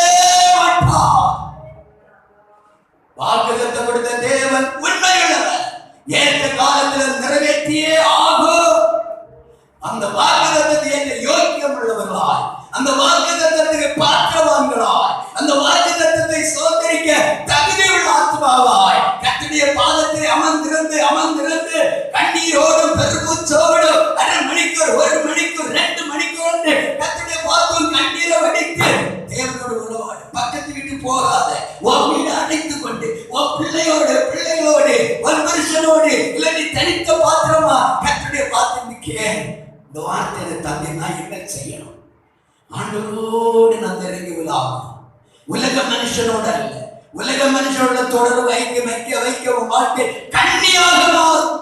மாட்டார். வாக்குத்தத்தம் கொடுத்த தேவன் உண்மையுள்ளவர், ஏற்ற காலத்தில் நிறைவேற்றியே ஆகும். அந்த வாக்குத்தத்தத்தை ஏற்ற யோக்கியம் உள்ளவர்களாய், அந்த வாக்குத்தத்தத்துக்கு பாத்திரவான்களாய், அந்த வாக்குத்தத்தத்தை சுதந்திரிக்க தகுதியுள்ள ஆத்மாவாய் கர்த்தருடைய பாதத்தில் அமர்ந்திருந்து அமர்ந்திருந்து கண்ணீரோடும் பெருமூச்சோடும் 1/2 மணிக்கூர் 1 மணிக்கூர் 2 மணிக்கூர் கர்த்தருடைய பாதத்தில் கண்ணீரை வடித்து தேவனோடு உறவாடு. பக்கத்து வீட்டு போகாத, உன் வீடு அடைத்துக் கொண்டு உன் பிள்ளைகளோடு ஒரு மனுஷனோடு இல்லை நீ தனித்த பாத்திரமா கர்த்தருடைய பாத்திரம் நிற்கிறேன். இந்த வார்த்தையை தந்தை நான் என்ன செய்யணும்? ஆண்டவரோடு நான் நெருங்கி விழாகும். உலக மனுஷனோட அல்ல, உலக மனுஷனோட தொடர்பு வைக்க வாழ்க்கை கண்ணியாக மாறும்.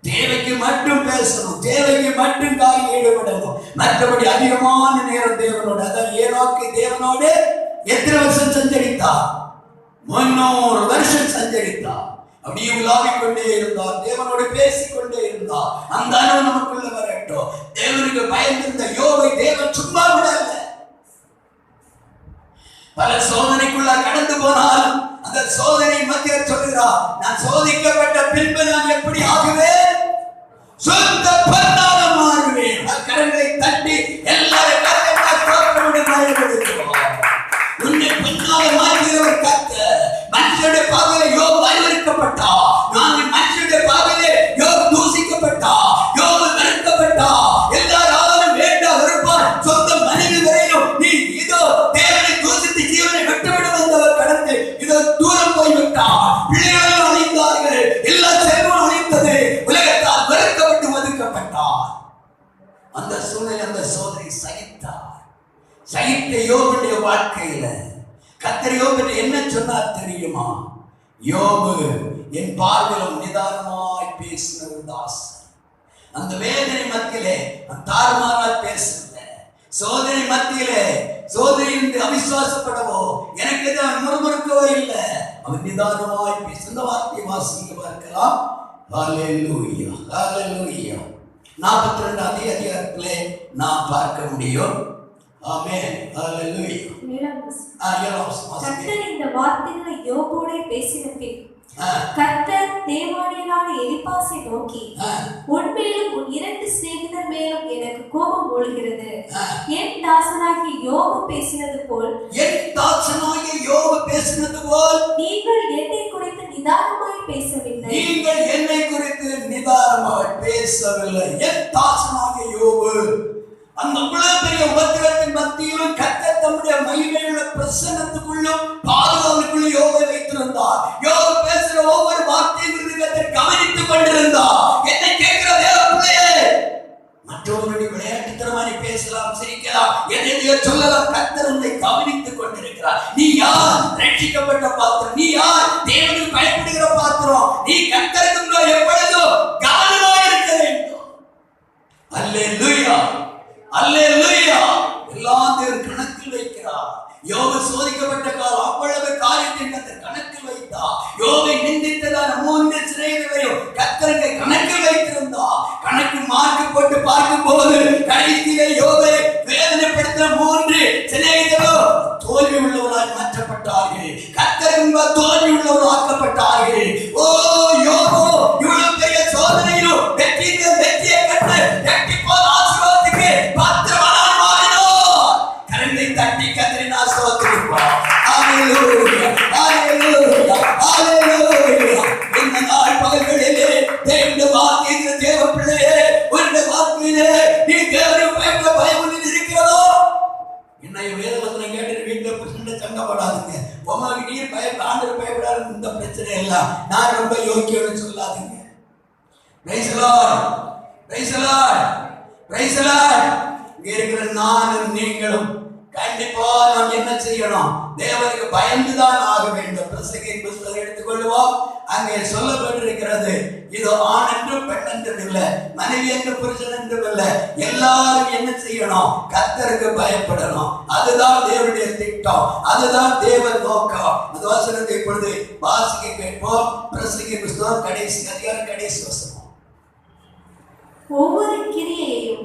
தேவைக்கு மட்டும் பேசணும், தேவைக்கு மட்டும் காரில் ஈடுபடணும். மற்றபடி அதிகமான நேரம் தேவனோடு, அதான் ஏனோக்கு தேவனோடு எத்தனை வருஷம் சஞ்சரித்தார்? 300 வருஷம் சஞ்சரித்தார். அப்படியே உலாவிக் கொண்டே இருந்தார், தேவனோடு பேசிக்கொண்டே இருந்தார். அந்த அளவு நமக்குள்ள வரட்டும். தேவனுக்கு பயந்திருந்த யோபை தேவன் சும்மா விடல. பல சோதனைக்குள்ள கடந்து போனால் அந்த சோதனை மத்தியில் சொல்கிறார், நான் சோதிக்கப்பட்ட பின்பு நான் எப்படி ஆகுவேன்? சுத்த பொன்னாக மாறுவேன். கரங்களை தட்டி எல்லாரும் உன்னை பொன்னாக மாற்றுகிறவர் கர்த்தர். மனுஷனுடைய பார்வையிலே யோபு அறிவிக்கப்பட்டா, நாங்கள் மனுஷனுடைய பார்வையிலே யோபு தூசிக்கப்பட்டா, யோபு வெறுக்கப்பட்டா, எல்லாரும் வேண்டாம் வெறுப்பார். சொந்த மனைவி வரையிலும் நீ இதோ தேவனை தூசித்து ஜீவனை விட்டுவிட வந்தவர் கடந்து இதோ தூரம் போய்விட்டார். பிள்ளைகளும் அழிந்தார்கள், எல்லா செல்வம் அழிந்தது, உலகத்தால் வெறுக்கப்பட்டு ஒதுக்கப்பட்டார். அந்த சூழ்நிலை அந்த சோதனை சகித்தார். சகித்த யோபுடைய வாழ்க்கையில கர்த்தர் யோபு என்ன சொன்னார் தெரியுமா? யோபு என் பார்வையிலும் நிதானமாய் பேசின ஒரு தாசன். அந்த வேதனை மத்தியிலே தாறுமாறாய் பேசல, சோதனை மத்தியிலே சோதனையிலிருந்து அவிசுவாசப்படவோ எனக்கு எதுவும் முறுமுறுக்கவோ இல்லை. அவன் நிதானமாய் பேச. இந்த வார்த்தையை வாசிக்க பார்க்கலாம். ஹல்லேலூயா, ஹல்லேலூயா. 42வது அதிகாரத்திலே நாம் பார்க்க முடியும். ஆமென், ஹல்லேலூயா. கர்த்தர் இந்த வார்த்தைகளை யோபோடே பேசின பின் கர்த்தர் தேவானியனான எலிப்பாசை நோக்கி, உன் மேலும் உன் 2 சிநேகிதர் மேலும் எனக்கு கோபம் மூழ்கிறது. என் தாசனாகிய யோபு பேசினது போல் நீங்கள் என்னை குறித்து நிதானமாய் பேசவில்லை. நீங்கள் என்னை குறித்து நிதானமாய் பேசவில்லை. என் தாசனாகிய யோபு அந்த இவ்வளவு பெரிய உபத்திரத்தின் மத்தியிலும் கர்த்தர் தம்முடைய மகிமையுள்ள பிரசன்னத்துக்குள்ளும் பாதுகாப்புக்குள்ள யோபை வைத்திருந்தார். யோபு பேசுற ஒவ்வொரு வார்த்தையும் கர்த்தர் கவனித்துக் கொண்டிருந்தார். என்னை கேட்கிற தேவ பிள்ளையே, மற்றவர்களுடைய விளையாட்டுத்தனமாய் பேசலாம், சிரிக்கலாம், எதையோ சொல்லலாம். கர்த்தர் உன்னை கவனித்துக் கொண்டிருக்கிறார். நீ யார்? ரட்சிக்கப்பட்ட பாத்திரம். நீ யார்? தேவனுக்கு பயப்படுகிற பாத்திரம். நீ கர்த்தருக்கு எப்பொழுதும் கவனமாய் இருக்க வேண்டும். அல்லேலூயா, அல்லேலூயா. எல்லாம் தேவன் கணக்கில் வைக்கிறார். யோபு சோதிக்கப்பட்ட காலம் அவ்வளவு காரியத்தை கர்த்தர் கணக்கில் வைத்தார். யோபை நிந்தித்ததான 3 சிநேகிதரையும் கர்த்தருக்கு கணக்கில் வைத்திருந்தார். கணக்கு மார்க்கு போட்டு பார்க்கும் போது கடைசியிலே யோபை வேதனைப்படுத்தின 3 சிநேகிதரும் தோல்வி உள்ளவராய் மாற்றப்பட்டார்கள். கர்த்தருக்கு தோல்வி உள்ளவராக ஆக்கப்பட்டார்கள். ஓ யோபு, இவ்வளவு பெரிய சோதனையிலும் வெற்றியை கண்டு வெற்றி போல் ஆசீர்வாதத்துக்கு பாத்திரமானார் மாறினார். கரங்களை தட்டி கர்த்தரை நான் ஸ்தோத்திரிப்போம். ஹல்லேலூயா, ஹல்லேலூயா, ஹல்லேலூயா. இந்த நாள் பகல்களிலே தேவனுடைய வார்த்தையை தேவ பிள்ளையே, உன்னுடைய வார்த்தையிலே நீ தேவனுக்கு பயப்பட பயமுள்ள இருக்கிறதோ? என்னை வேதவசனம் கேட்டு வீட்டில் பிரச்சனை சங்கப்படாதுங்க. உமக்கு நீர் பயப்பட ஆண்டவர் பயப்படாது, இந்த பிரச்சனை எல்லாம் நான் ரொம்ப யோக்கியம்னு சொல்லாதீங்க. Praise the Lord, praise the Lord, praise the Lord. இங்க இருக்கிற நானும் நீங்களும் கண்டிப்பா நாம் என்ன செய்யணும்? தேவனுக்கு பயந்துதான் ஆக வேண்டும். பிரசங்கியின் புத்தகத்தை எடுத்துக்கொள்வோம். அங்கே சொல்லப்பட்டிருக்கிறது, இது ஆண் என்றும் பெண் என்றும் இல்லை, மனைவி என்று புருஷன் என்றும் இல்லை, எல்லாரும் என்ன செய்யணும்? கர்த்தருக்கு பயப்படணும். அதுதான் தேவனுடைய திட்டம், அதுதான் தேவன் நோக்கம். அந்த வசனத்தை இப்பொழுது வாசிக்க கேட்போம். பிரசங்கியின் புத்தகம் கடைசி அதிகாரம் கடைசி வசனம். ஒவ்வொரு கிரியையையும்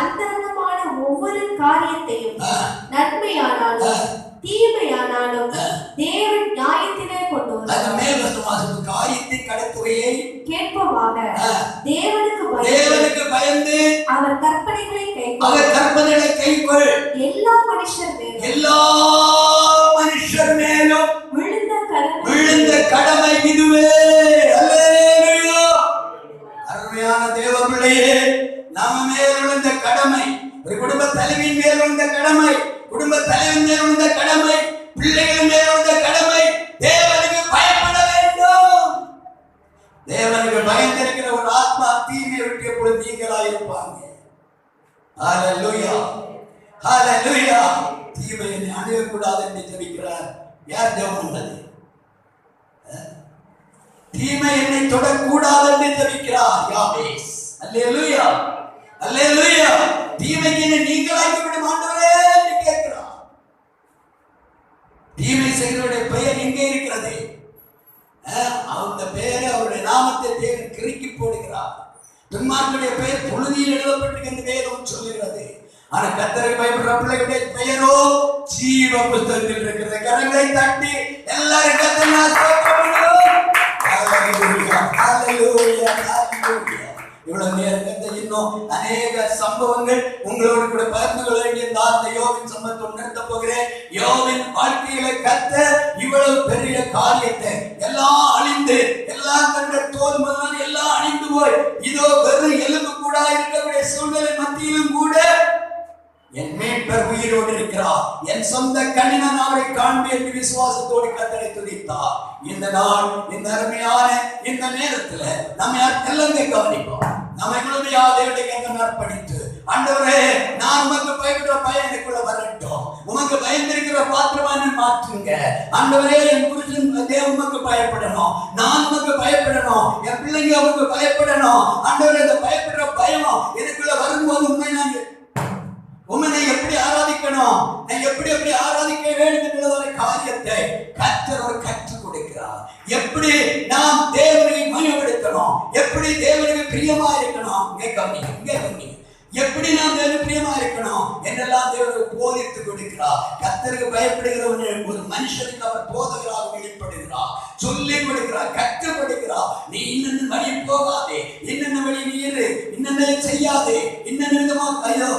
அந்தரங்கமான ஒவ்வொரு காரியத்தையும் நன்மையானாலும் தீமையானாலும் தேவன் நியாயத்திலே கொண்டு வருவார். காரியத்தை கடத்துகையை கேட்போமாக தேவனுக்கு பயந்து அவர் கற்பனைகளை கைக்கொள். எல்லா மனுஷர் மேலும் விழுந்த கடமை இதுவே. அருமையான தேவ பிள்ளையே, நம்ம மேல் விழுந்த கடமை, ஒரு குடும்ப தலைவியின் மேல் விழுந்த கடமை, குடும்ப தலைவன் மேல் விழுந்த கடமை, பிள்ளைகள் மேல் விழுந்த கடமை, தேவனுக்கு பயப்பட வேண்டும். தேவனுக்கு பயந்திருக்கிற ஒரு ஆத்மா தீமையை விட்டு எப்பொழுது நீங்களாயிருப்பாங்க. ஹல்லேலூயா, ஹல்லேலூயா. தீமையை அணுகக்கூடாது என்று ஜெபிக்கிறார். யார் ஜெபம் பண்ணது? தீமை என்னை தொடக்கூடாது என்று ஜெபிக்கிறார் யாபேஸ். அல்லேலூயா, அல்லேலூயா. தீமைக்கு என்னை நீங்களாக்கி விடும் ஆண்டவரே என்று கேட்கிறார். தீமை செய்கிறவருடைய பெயர் எங்கே இருக்கிறது? அந்த பெயரை, அவருடைய நாமத்தை தேவன் கிறுக்கி போடுகிறார். துன்மார்க்கனுடைய பெயர் புழுதியில் எழுதப்பட்டிருக்கின்ற வேதம் சொல்லுகிறது. ஆனா கர்த்தருக்கு பயப்படுற பிள்ளைகளுடைய பெயரோ ஜீவ புத்தகத்தில் இருக்கிறது. கரங்களை தட்டி எல்லாரும் கர்த்தரை ஸ்தோத்திரம் பண்ணுவோம். ஹல்லேலூயா, ஹல்லேலூயா, ஹல்லேலூயா. இவ்வளவு நேரத்தை இன்னும் அநேக சம்பவங்கள் உங்களோடு கூட பகிர்ந்து கொள்ள வேண்டிய அந்த யோவின் சம்பவத்தை நிறுத்த போகிறேன். யோவின் வாழ்க்கையில கர்த்தர் இவ்வளவு பெரிய காரியத்தை எல்லாம் அழிந்து, எல்லாம் தன்னுடைய தோல் முதலான எல்லாம் அழிந்து போய் இதோ வெறும் எலும்பு கூட இருக்கக்கூடிய சூழ்நிலை மத்தியிலும் கூட என் மீட்பர் உயிரோடு இருக்கிறார், என் சொந்த கண்ணினால் அவரை காண்பேன் என்று விசுவாசத்தோடு கர்த்தரை துதித்தார். இந்த நாள், இந்த அருமையான இந்த நேரத்துல நம்ம எல்லாம் கவனிப்போம். நம்ம எங்களுடைய தேவனுடைய அர்ப்பணித்து, ஆண்டவரே, நான் உமக்கு பயப்படுற பயம் எனக்குள்ள வரட்டும், உமக்கு பயந்திருக்கிற பாத்திரமான மாற்றுங்க. ஆண்டவரே, என் புருஷன் உமக்கு பயப்படணும், நான் உமக்கு பயப்படணும், என் பிள்ளைங்க உமக்கு பயப்படணும். ஆண்டவரே, இந்த பயப்படுற பயம் எனக்குள்ள வரும்போது உண்மை எப்படி ஆராதிக்கணும், நான் எப்படி ஆராதிக்க வேண்டும் என்கிறதான காரியத்தை கர்த்தர் கற்றுக் கொடுக்கிறார். எப்படி நாம் தேவனை மகிமைப்படுத்தணும், எப்படி தேவனுக்கு பிரியமா இருக்கணும், எப்படி நாம் தேவனுக்கு பிரியமா இருக்கணும் என்றெல்லாம் தேவனுக்கு போதித்து கொடுக்கிறார். கர்த்தருக்கு பயப்படுகிறவன் ஒரு மனுஷனுக்கு அவர் போதகராக வெளிப்படுகிறார், சொல்லிக் கொடுக்கிறார், கற்றுக் கொடுக்கிறார். நீ இன்னும் வழி போகாதே, இன்னும் வழி நீரு, இன்னும் செய்யாதே, இன்னும் விதமா ஐயோ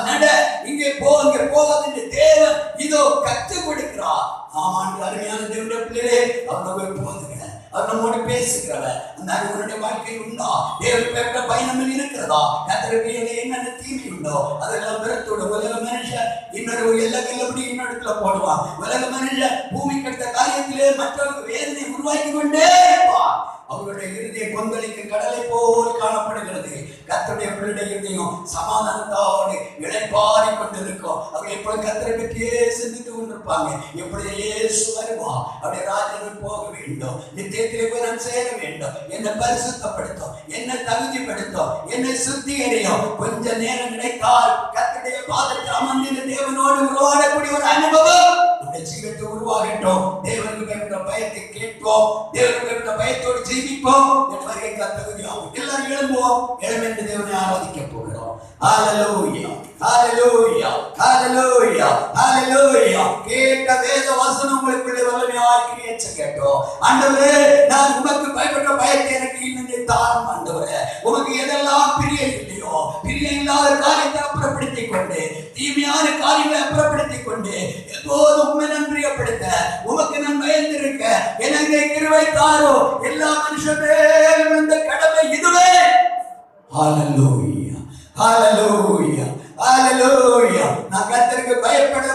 நட, இங்கே போ, இங்கே போகாது என்று தேவன் இதோ கற்றுக் கொடுக்கிறார். ஆமாண்டு அருமையான தேவனுடைய பிள்ளைகளே, அவர் போதுங்க, அவர் நம்மோடு பேசுகிறவர். அந்த அருமையுடைய வாழ்க்கை உண்டா? தேவனுடைய பயணம் இருக்கிறதா? கர்த்தருக்கு என்னென்ன தீமை உண்டோ அதெல்லாம் விரத்தோட உலக மனுஷன் இன்னொரு எல்லாப்படி இன்னொருத்துல போடுவான். உலக மனுஷன் பூமி கட்ட காரியத்திலே மற்றவருக்கு வேதனை உருவாக்கி கொண்டே இருப்பான். அவருடைய இருதய கொந்தளிக்கு கடலை போல் காணப்படுகிறது. கர்த்தருடைய பிள்ளைடைய இருதயம் சமாதானத்தோடு இளைப்பாடி கொண்டிருக்கும். அவர் எப்பொழுது கர்த்தரை பற்றியே சிந்தித்து கொண்டிருப்பாங்க. எப்பொழுது இயேசு வருவா, அவருடைய ராஜ்யம் போக வேண்டும், நித்தியத்திலே போய் நான் சேர வேண்டும், என்னை பரிசுத்தப்படுத்தும், என்னை தகுதிப்படுத்தும், என்னை சுத்திகரியும். கொஞ்ச நேரம் கிடைத்தால் கர்த்தருடைய பாதத்தில் அமர்ந்து தேவனோடு உருவாடக்கூடிய ஒரு அனுபவம் நம்முடைய ஜீவத்தை உருவாகட்டும். தேவனுக்கு பயப்பட்ட பயத்தை கேட்போம், தேவனுக்கு பயப்பட்ட பயத்தோடு ஜீவிப்போம். எல்லாரும் எழும்புவோம், எழுமென்று தேவனை ஆராதிக்க போகிறோம். ஹல்லேலூயா, ஹல்லேலூயா, ஹல்லேலூயா, ஹல்லேலூயா. கேட்ட வேத வசனம் உங்களுக்குள்ளே வல்லமையாய் கிரியை செய்யட்டும். ஆண்டவரே, நான் உமக்கு பயப்பட்ட பயத்தை எனக்கு இன்னும் தாரும். ஆண்டவரே, உமக்கு எதெல்லாம் பிரியம் இல்லையோ, பிரியம் இல்லாத காரியத்தை அப்புறப்படுத்திக் கொண்டு, தீமையான காரியங்களை அப்புறப்படுத்திக் கொண்டு, எப்போதும் உண்மை நன்றியப்படுத்த, உமக்கு நான் பயந்திருக்க எனக்கு கிருபை தாரோ. எல்லா மனுஷனும் இந்த கடமை இதுவே. ஹல்லேலூயா, ஹல்லேலூயா, ஹல்லேலூயா. நான் கர்த்தருக்கு பயப்பட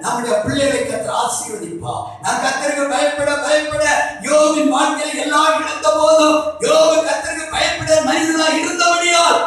நம்முடைய பிள்ளைகளை கர்த்தர் ஆசீர்வதிப்பா. நான் கர்த்தருக்கு பயப்பட யோபின் வாழ்க்கையில் எல்லாம் இழந்த போதும் யோபு கர்த்தருக்கு பயப்பட மனிதனாக இருந்தபடியால்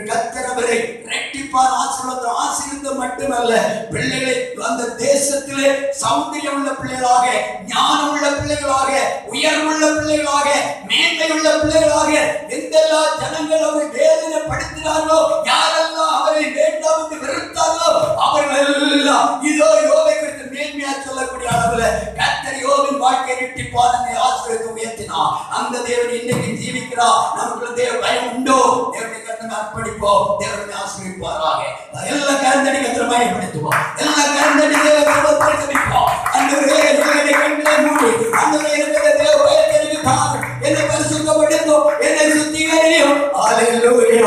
கர்த்தர் அவரை இரட்டிப்பான ஆசீர்வாதம் மட்டுமல்ல பிள்ளைகளை அந்த தேசத்திலே சௌந்தரியம் உள்ள பிள்ளைகளாக, ஞானம் உள்ள பிள்ளைகளாக, உயர்வுள்ள பிள்ளைகளாக, மேன்மை உள்ள பிள்ளைகளாக எந்தெல்லாம் ஜனங்கள் அவரை வேதனைப்படுத்தினார்களோ, யாரெல்லாம் அவரை வேண்டாம் என்று வெறுத்தார்களோ, அவர்கள் எல்லாம் இதோ யோபை குறித்து மேன்மையா சொல்லக்கூடிய அளவுல கர்த்தர் யோபின் வாழ்க்கை இரட்டிப்பான ஆசீர்வாதத்தை உயர்த்தினார். அந்த தேவன் இன்னைக்கு ஜீவிக்கிறார். நமக்கு தேவ பயம் உண்டோ? தேவனுடைய கர்த்தனை அர்ப்பணிப்போம். தேவனை ஆசீர்வதிப்பாராக. எல்லா கரந்தடி கர்த்தரை மகிமைப்படுத்துவோம். எல்லா கரந்தடி தேவனை பிரசவிப்போம். ஆண்டவரே, என்னுடைய கண்களை மூடி, ஆண்டவரே, என்னுடைய தேவ பயத்தை எனக்கு தாரும். என்னை பரிசுத்தப்படுத்தும், என்னை சுத்திகரியும். ஹalleluya,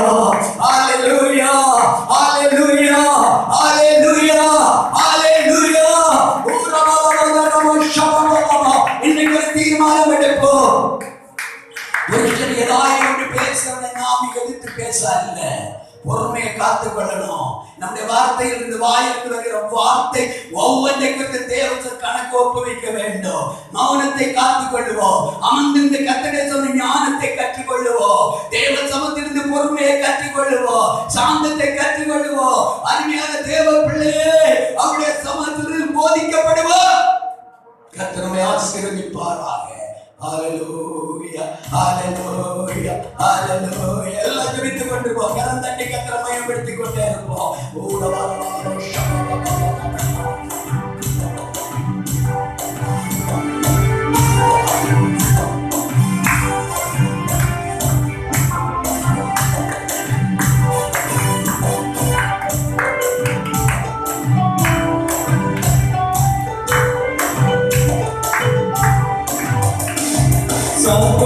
ஹalleluya, ஹalleluya, ஹalleluya, ஹalleluya. இன்னைக்கு ஒரு தீர்மானம் எடுப்போம். ஒருத்தர் ஏதாவது ஒன்று பேசுறவனை நாம் எதிர்த்து பேச அல்ல, பொறுமையை காத்துக் கொள்ளணும். நம்முடைய வார்த்தையிலிருந்து வாயிலிருந்து வருகிற வார்த்தை ஒவ்வொன்றைக்கு தேவனுக்கு கணக்கு ஒப்புவிக்க வேண்டும். மௌனத்தை காத்துக் கொள்ளுவோம். அமர்ந்திருந்து கர்த்தருடைய சொன்ன ஞானத்தை கற்றுக்கொள்ளுவோம். தேவ சமத்திலிருந்து பொறுமையை கற்றுக்கொள்ளுவோம். சாந்தத்தை கற்றுக்கொள்ளுவோம். அருமையான தேவ பிள்ளையே, அவருடைய சமத்திலிருந்து போதிக்கப்படுவோம். கர்த்தர் நம்மை ஆசீர்வதிப்பாராக. ஹalleluya, ஹalleluya, ஹalleluya. எல்லாம் ஜெபித்துக் கொண்டிருப்போம். கரம் தட்டி கர்த்தரை மகிமைப்படுத்திக் கொண்டே இருப்போம். Sabe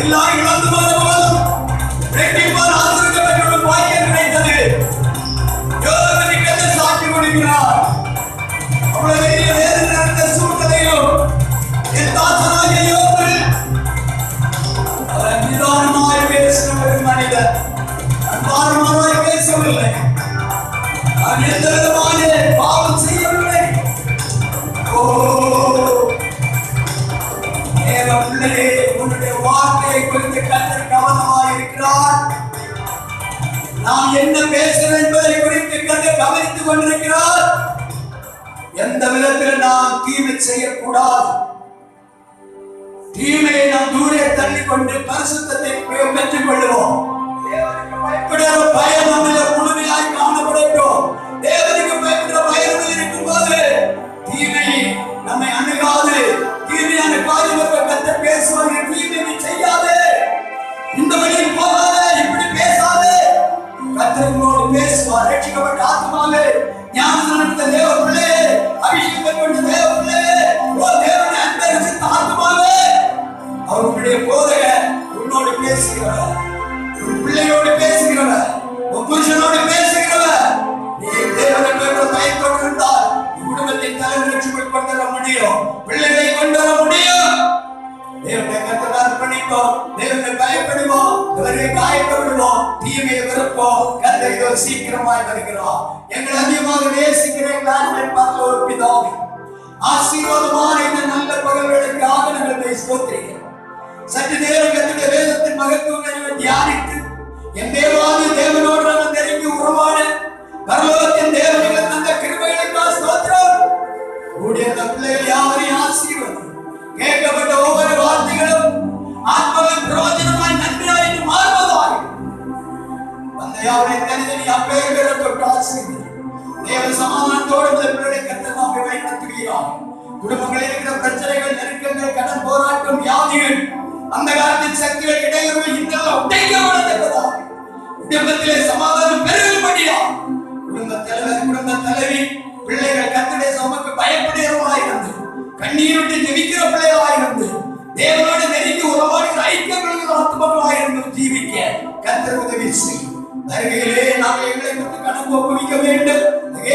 எல்லாம் இழந்து போன போதும் ரெட்டிப்பால் ஆசிரியப்பட்ட பாக்கியம் கிடைத்தது. யோகனை கண்டு சாட்சி கொடுக்கிறார். அவ்வளவு பெரிய வேறு நடந்த சூழ்நிலையும் என் தாசனாகிய யோபு அவர் நிதானமாய் பேசின ஒரு மனிதர். அன்பாரமாய் பேசவில்லை. அவர் எந்த விதமான பாவம் செய்யவில்லை. பிள்ளையே, உன்னுடைய வார்த்தையை குறித்து கர்த்தர் கவனமாக இருக்கிறார். நாம் என்ன பேசுகிறோம் என்பதை குறித்து கர்த்தர் கவனித்துக் கொண்டிருக்கிறார். எந்த விதத்தில் நாம் தீமை செய்யக்கூடாது. தீமையை நாம் தூரே தள்ளிக்கொண்டு பரிசுத்தத்தை பெற்றுக் கொள்வோம். பயப்படுகிற பயம் நம்மில் முழுமையாய் காணப்படட்டும். தேவனுக்கு பயப்படுகிற பயம் இருக்கும் போது தீமை நம்மை அணுகாது. தீமையான காரியங்கள் கர்த்தர் பேசுவார்கள். தீமை செய்யாதே, இந்த வழியில் போகாதே, இப்படி பேசாதே. கர்த்தர் உங்களோடு பேசுவார். ரட்சிக்கப்பட்ட ஆத்மாவே, ஞானம் நடந்த தேவ பிள்ளையே, அபிஷேகம் கொண்ட தேவ பிள்ளையே, ஓ தேவனை அன்பரிசித்த ஆத்மாவே, அவர் உன்னுடைய போதகர் உன்னோடு பேசுகிறவர், உன் பிள்ளையோடு பேசுகிறவர், உன் புருஷனோடு பேசுகிறவர். நீ தேவனை பயத்தோடு இருந்தால் குடும்பத்தை தலைவரிச்சுக் கொண்டு வர முடியும், பிள்ளைகளை கொண்டு வர முடியும். தேவனை கர்த்தர் அர்ப்பணிப்போம், தேவனை பயப்படுவோம், அவரை காயப்படுவோம், தீமையை வெறுப்போம். கர்த்தர் சீக்கிரமாய் வருகிறோம். எங்களை அதிகமாக நேசிக்கிற பரலோக பிதாவே, ஆசீர்வாதமான இந்த நல்ல பகல்களுக்காக நாங்கள் ஸ்தோத்திரிக்கிறோம். சற்று நேரம் கர்த்தருடைய வேதத்தின் மகத்துவங்களை தியானித்து என் தேவாதி தேவனோடு நாங்கள் நெருங்கி உறவாட பரலோகத்தின் தேவர்கள் தந்த கிருபைகளுக்காக ஸ்தோத்திரம். கூடிய பிள்ளைகள் யாவரையும் ஆசீர்வதி. கேட்கப்பட்ட ஒவ்வொரு வார்த்தைகளும் ஆத்மாவின் பிரயோஜனமாய் நன்றாய் மாறுவதாக அந்த யாவரை தனித்தனி அப்பேர்களை தொட்டு ஆசீர்வதி. தேவ சமாதானத்தோடு பிள்ளைகளை கர்த்தர் நாம வழிநடத்துகிறார். குடும்பங்களில் இருக்கிற பிரச்சனைகள், நெருக்கங்கள், கடன் போராட்டம், வியாதிகள், அந்த காலத்தின் சக்திகள், இடையூறுகள் இதெல்லாம் உடைக்கப்படத்தக்கதாக குடும்பத்திலே சமாதானம் பெருகும்படியா குடும்ப தலைவர், குடும்ப தலைவி, பிள்ளைகள் கர்த்தருடைய சமூகத்துக்கு பயப்படுகிறவர்களாயிருந்து, கண்ணீர் விட்டு ஜெபிக்கிற பிள்ளைகளாயிருந்து, தேவனோடு நெருங்கி உறவாடுகிற ஐக்கியங்களும் ஆத்மாக்களாயிருந்து ஜீவிக்க கர்த்தர் உதவி செய்யும். வருகையிலே நாங்கள் எங்களை குறித்து கணக்கு ஒப்புவிக்க வேண்டும்.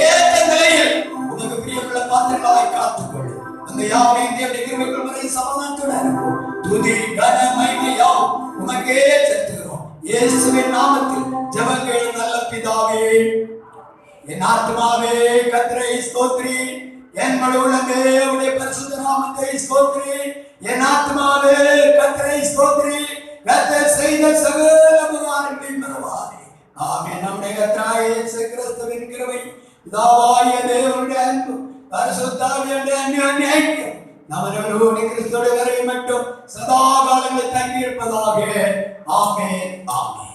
ஏற்ற நிலையில் உனக்கு பிரியமுள்ள பாத்திரங்களாய் காத்துக்கொள்ளும். அந்த யாவையும் தேவனுடைய கிருபைக்குள் வரை சமாதானத்தோடு அனுப்பும். துதி கன மகிமை யாவும் உமக்கே செலுத்துகிறோம். இயேசுவின் நாமத்தில் ஜெபம் கேளு நல்ல பிதாவே. என் ஆத்மாவே கர்த்தரை ஸ்தோத்திரி, என் முழு உள்ளமே உம்முடைய பரிசுத்த நாமத்தை ஸ்தோத்திரி. என் ஆத்மாவே கர்த்தரை ஸ்தோத்திரி, கர்த்தர் செய்த சகல உபகாரங்களையும் மறவாதே. ஆமென். நம்முடைய கர்த்தராகிய இயேசு கிறிஸ்துவின் கிருபை, பிதாவாகிய தேவனுடைய அன்பு, பரிசுத்த ஆவியுடைய அந்யோன்ய ஐக்கியம் நம்மவரோடு கிறிஸ்துவோடு வரை மட்டும் சதா காலங்களில் தங்கி இருப்பதாக. ஆமென். ஆமென்.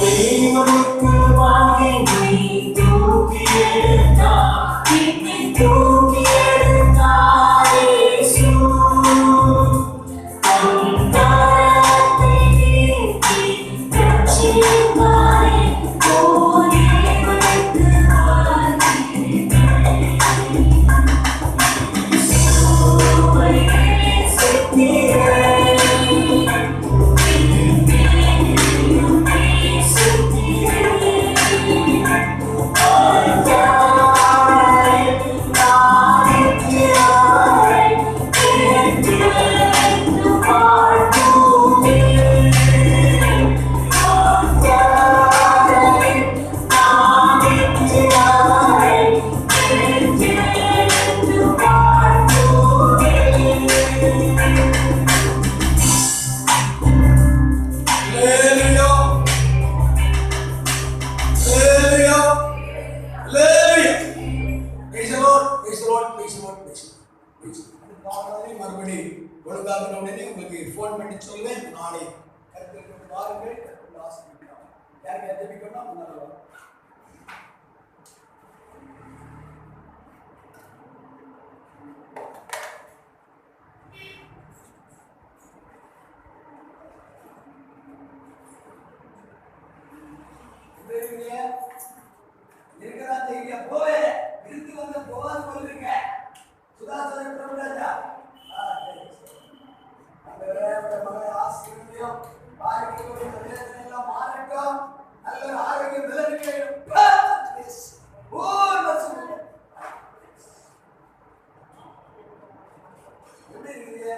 தேவனுக்கு மகிமை தூக்கி எடுத்தார், என்னை தூக்கி எடுத்தார் இயேசு. அந்தரத்தை நீக்கி ரட்சிப்பாரே, ஓ தேவனுக்கு மகிமை. சிலுவையிலே செத்திரே உங்களுக்கு போன் பண்ணி சொல்லுவேன். நாளை கருத்து வாருங்கள், கருத்து ஆசிரியர் யாருக்கு ஜெபிக்கணும்னா முன்னாடி இருக்கிறா போவே இருந்து வந்த போவாது எப்படி இருக்கிறீங்க?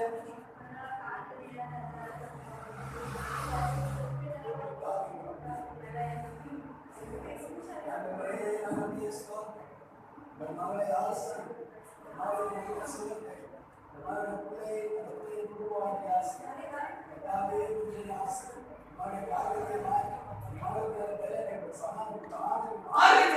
மகளை ஆசை மகளை சுகத்தை மகளை பிள்ளை குருவான ஆசை எல்லாமே ஆசை மகளை காலையில் மகளை சமாளித்து